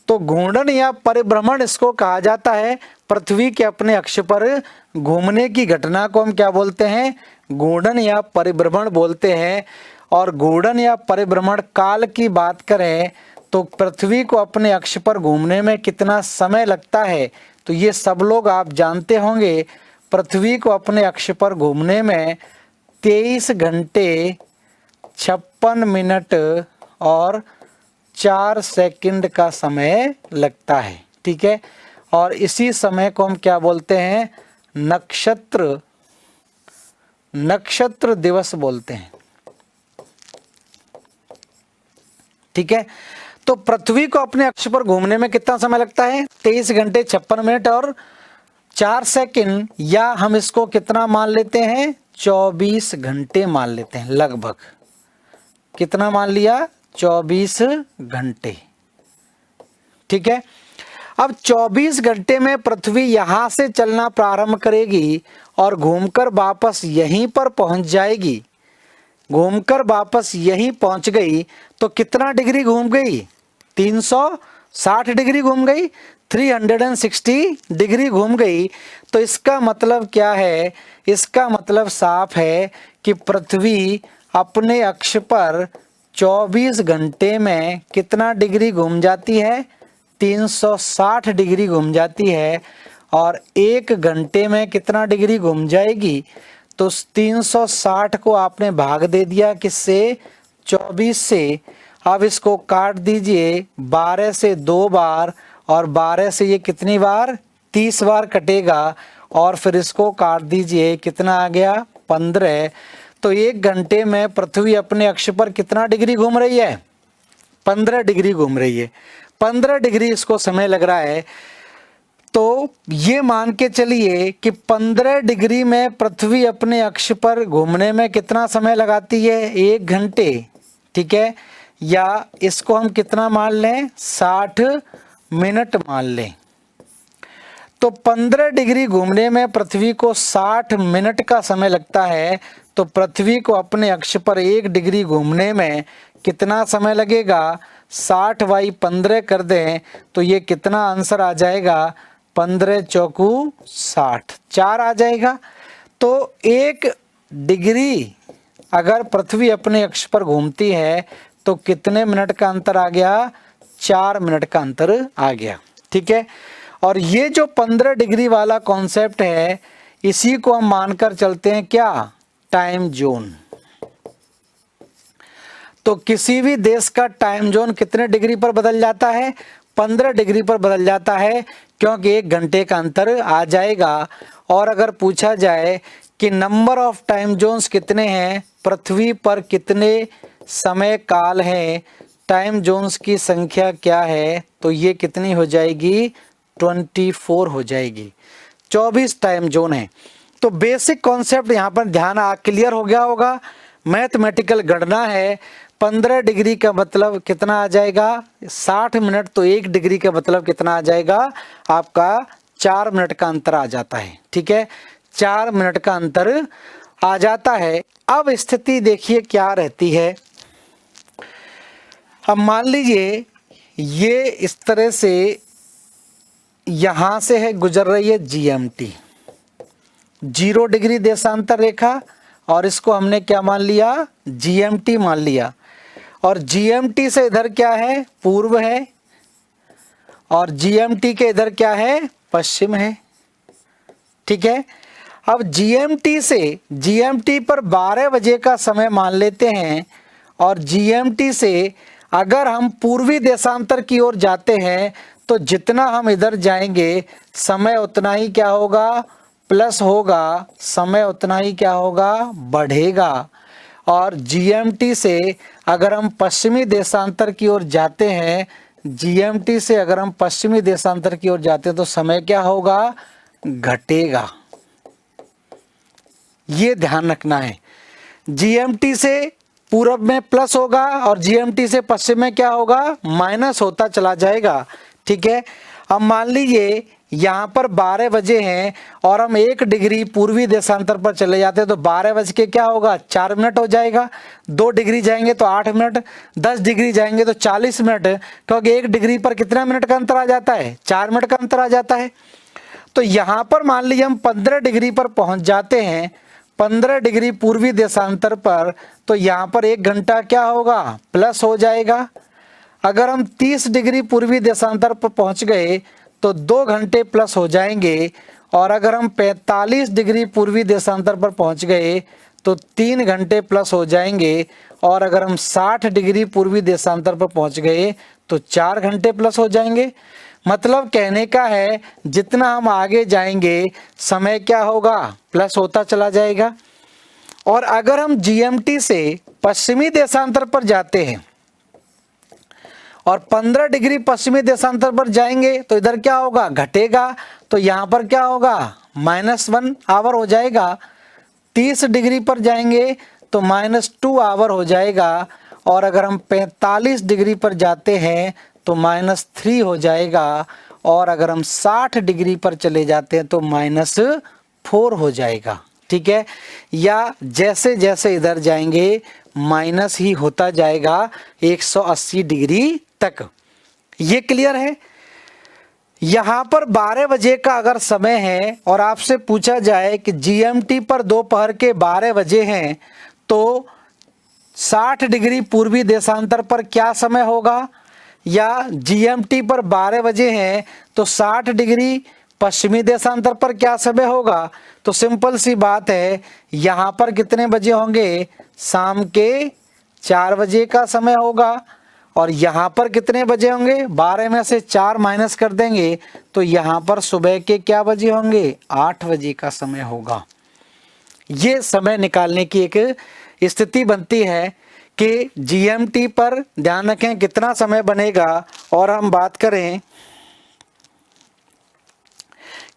तो घूर्णन या परिभ्रमण इसको कहा जाता है। पृथ्वी के अपने अक्ष पर घूमने की घटना को हम क्या बोलते हैं? घूर्णन या परिभ्रमण बोलते हैं। और घूर्णन या परिभ्रमण काल की बात करें तो पृथ्वी को अपने अक्ष पर घूमने में कितना समय लगता है, तो ये सब लोग आप जानते होंगे। पृथ्वी को अपने अक्ष पर घूमने में 23 घंटे 56 मिनट और 4 सेकंड का समय लगता है। ठीक है, और इसी समय को हम क्या बोलते हैं? नक्षत्र दिवस बोलते हैं। ठीक है, तो पृथ्वी को अपने अक्ष पर घूमने में कितना समय लगता है? 23 घंटे 56 मिनट और 4 सेकंड, या हम इसको कितना मान लेते हैं? 24 घंटे मान लेते हैं लगभग। कितना मान लिया? 24 घंटे। ठीक है, अब 24 घंटे में पृथ्वी यहां से चलना प्रारंभ करेगी और घूमकर वापस यहीं पर पहुंच जाएगी। घूमकर वापस यहीं पहुंच गई तो कितना डिग्री घूम गई? 360 डिग्री घूम गई, 360 डिग्री घूम गई। तो इसका मतलब क्या है? इसका मतलब साफ है कि पृथ्वी अपने अक्ष पर 24 घंटे में कितना डिग्री घूम जाती है? 360 डिग्री घूम जाती है। और 1 घंटे में कितना डिग्री घूम जाएगी? तो 360 को आपने भाग दे दिया किससे? 24 से। अब इसको काट दीजिए 12 से 2 बार, और 12 से ये कितनी बार? 30 बार कटेगा। और फिर इसको काट दीजिए, कितना आ गया? 15। तो 1 घंटे में पृथ्वी अपने अक्ष पर कितना डिग्री घूम रही है? 15 डिग्री घूम रही है। 15 डिग्री इसको समय लग रहा है। तो ये मान के चलिए कि 15 डिग्री में पृथ्वी अपने अक्ष पर घूमने में कितना समय लगाती है? 1 घंटे। ठीक है, या इसको हम कितना मान लें? 60 मिनट मान लें। तो 15 डिग्री घूमने में पृथ्वी को 60 मिनट का समय लगता है। तो पृथ्वी को अपने अक्ष पर 1 डिग्री घूमने में कितना समय लगेगा? 60 × 15 कर दें तो ये कितना आंसर आ जाएगा? 15 चौकू 60, 4 आ जाएगा। तो 1 डिग्री अगर पृथ्वी अपने अक्ष पर घूमती है तो कितने मिनट का अंतर आ गया? 4 मिनट का अंतर आ गया। ठीक है, और ये जो 15 डिग्री वाला कॉन्सेप्ट है, इसी को हम मानकर चलते हैं क्या? Time zone. तो किसी भी देश का टाइम जोन कितने डिग्री पर बदल जाता है? 15 डिग्री पर बदल जाता है, क्योंकि 1 घंटे का अंतर आ जाएगा। और अगर पूछा जाए कि नंबर ऑफ टाइम जोन्स कितने हैं, पृथ्वी पर कितने समय काल हैं, टाइम जोन्स की संख्या क्या है, तो ये कितनी हो जाएगी? 24 हो जाएगी। 24 टाइम जोन है। तो बेसिक कॉन्सेप्ट यहाँ पर ध्यान क्लियर हो गया होगा। मैथमेटिकल गणना है, 15 डिग्री का मतलब कितना आ जाएगा 60 मिनट, तो 1 डिग्री का मतलब कितना आ जाएगा आपका 4 मिनट का अंतर आ जाता है। ठीक है, 4 मिनट का अंतर आ जाता है। अब स्थिति देखिए क्या रहती है। अब मान लीजिए ये इस तरह से यहां से है गुजर रही है जीएमटी, 0 डिग्री देशांतर रेखा, और इसको हमने क्या मान लिया जीएमटी मान लिया। और जीएमटी से इधर क्या है पूर्व है, और जीएमटी के इधर क्या है पश्चिम है। ठीक है, अब जीएमटी पर 12 बजे का समय मान लेते हैं, और जीएमटी से अगर हम पूर्वी देशांतर की ओर जाते हैं तो जितना हम इधर जाएंगे समय उतना ही क्या होगा प्लस होगा, समय उतना ही क्या होगा बढ़ेगा। और जीएमटी से अगर हम पश्चिमी देशांतर की ओर जाते हैं, जीएमटी से अगर हम पश्चिमी देशांतर की ओर जाते हैं तो समय क्या होगा घटेगा। ये ध्यान रखना है, जीएमटी से पूरब में प्लस होगा और जीएमटी से पश्चिम में क्या होगा माइनस होता चला जाएगा। ठीक है, अब मान लीजिए यहाँ पर 12 बजे हैं और हम 1 डिग्री पूर्वी देशांतर पर चले जाते हैं तो 12 बज के क्या होगा 4 मिनट हो जाएगा। 2 डिग्री जाएंगे तो 8 मिनट, 10 डिग्री जाएंगे तो 40 मिनट, क्योंकि 1 डिग्री पर कितना मिनट का अंतर आ जाता है 4 मिनट का अंतर आ जाता है। तो यहाँ पर मान लीजिए हम 15 डिग्री पर पहुंच जाते हैं, 15 डिग्री पूर्वी देशांतर पर, तो यहाँ पर 1 घंटा क्या होगा प्लस हो जाएगा। अगर हम 30 डिग्री पूर्वी देशांतर पर पहुंच गए तो 2 घंटे प्लस हो जाएंगे, और अगर हम 45 डिग्री पूर्वी देशांतर पर पहुंच गए तो 3 घंटे प्लस हो जाएंगे, और अगर हम 60 डिग्री पूर्वी देशांतर पर पहुंच गए तो 4 घंटे प्लस हो जाएंगे। मतलब कहने का है जितना हम आगे जाएंगे समय क्या होगा प्लस होता चला जाएगा। और अगर हम जीएमटी से पश्चिमी देशांतर पर जाते हैं और 15 डिग्री पश्चिमी देशांतर पर जाएंगे तो इधर क्या होगा घटेगा, तो यहाँ पर क्या होगा -1 आवर हो जाएगा। 30 डिग्री पर जाएंगे तो -2 आवर हो जाएगा, और अगर हम 45 डिग्री पर जाते हैं तो -3 हो जाएगा, और अगर हम 60 डिग्री पर चले जाते हैं तो -4 हो जाएगा। ठीक है, या जैसे जैसे इधर जाएंगे माइनस ही होता जाएगा 180 डिग्री तक। ये क्लियर है। यहाँ पर 12 बजे का अगर समय है और आपसे पूछा जाए कि जीएमटी पर दोपहर के 12 बजे हैं तो 60 डिग्री पूर्वी देशांतर पर क्या समय होगा, या जीएमटी पर 12 बजे हैं तो 60 डिग्री पश्चिमी देशांतर पर क्या समय होगा। तो सिंपल सी बात है, यहाँ पर कितने बजे होंगे शाम के 4 बजे का समय होगा, और यहाँ पर कितने बजे होंगे 12 में से 4 माइनस कर देंगे तो यहाँ पर सुबह के क्या बजे होंगे 8 बजे का समय होगा। ये समय निकालने की एक स्थिति बनती है कि जीएमटी पर ध्यान रखें कितना समय बनेगा। और हम बात करें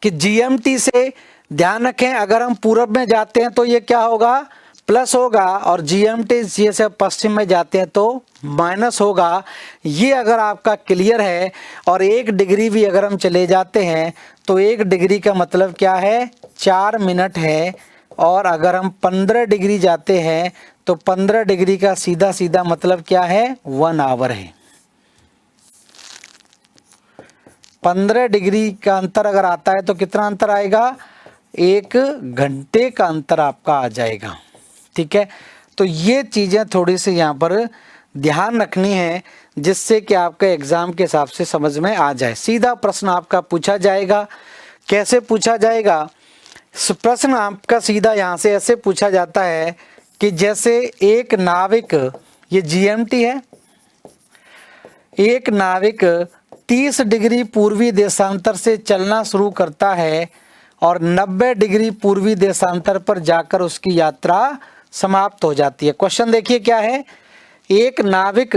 कि जीएमटी से ध्यान रखें अगर हम पूरब में जाते हैं तो ये क्या होगा प्लस होगा, और जीएमटी से पश्चिम में जाते हैं तो माइनस होगा। ये अगर आपका क्लियर है, और 1 डिग्री भी अगर हम चले जाते हैं तो 1 डिग्री का मतलब क्या है 4 मिनट है, और अगर हम 15 डिग्री जाते हैं तो 15 डिग्री का सीधा सीधा मतलब क्या है 1 आवर है। 15 डिग्री का अंतर अगर आता है तो कितना अंतर आएगा 1 घंटे का अंतर आपका आ जाएगा। ठीक है, तो ये चीज़ें थोड़ी सी यहाँ पर ध्यान रखनी है जिससे कि आपके एग्जाम के हिसाब से समझ में आ जाए। सीधा प्रश्न आपका पूछा जाएगा। कैसे पूछा जाएगा, प्रश्न आपका सीधा यहाँ से ऐसे पूछा जाता है कि जैसे एक नाविक, ये जीएमटी है, एक नाविक 30 डिग्री पूर्वी देशांतर से चलना शुरू करता है और 90 डिग्री पूर्वी देशांतर पर जाकर उसकी यात्रा समाप्त हो जाती है। क्वेश्चन देखिए क्या है, एक नाविक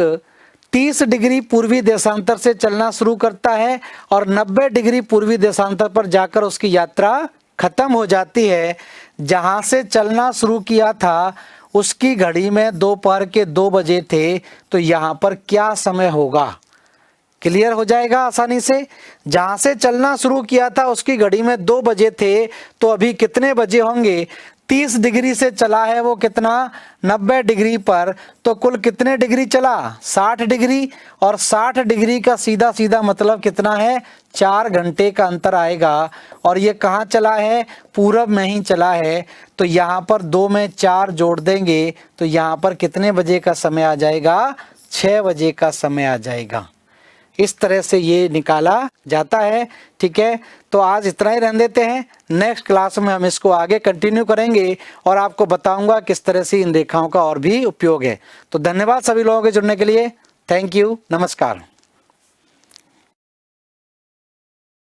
30 डिग्री पूर्वी देशांतर से चलना शुरू करता है और 90 डिग्री पूर्वी देशांतर पर जाकर उसकी यात्रा खत्म हो जाती है। जहां से चलना शुरू किया था उसकी घड़ी में दोपहर के 2 बजे थे, तो यहाँ पर क्या समय होगा? क्लियर हो जाएगा आसानी से। जहां से चलना शुरू किया था उसकी घड़ी में 2 बजे थे, तो अभी कितने बजे होंगे? 30 डिग्री से चला है वो कितना? 90 डिग्री पर, तो कुल कितने डिग्री चला? 60 डिग्री। और 60 डिग्री का सीधा सीधा मतलब कितना है? 4 घंटे का अंतर आएगा। और ये कहाँ चला है? पूरब में ही चला है। तो यहाँ पर 2 में 4 जोड़ देंगे तो यहाँ पर कितने बजे का समय आ जाएगा? 6 बजे का समय आ जाएगा। इस तरह से ये निकाला जाता है। ठीक है, तो आज इतना ही रहने देते हैं। नेक्स्ट क्लास में हम इसको आगे कंटिन्यू करेंगे और आपको बताऊंगा किस तरह से इन रेखाओं का और भी उपयोग है। तो धन्यवाद सभी लोगों के जुड़ने के लिए। थैंक यू, नमस्कार।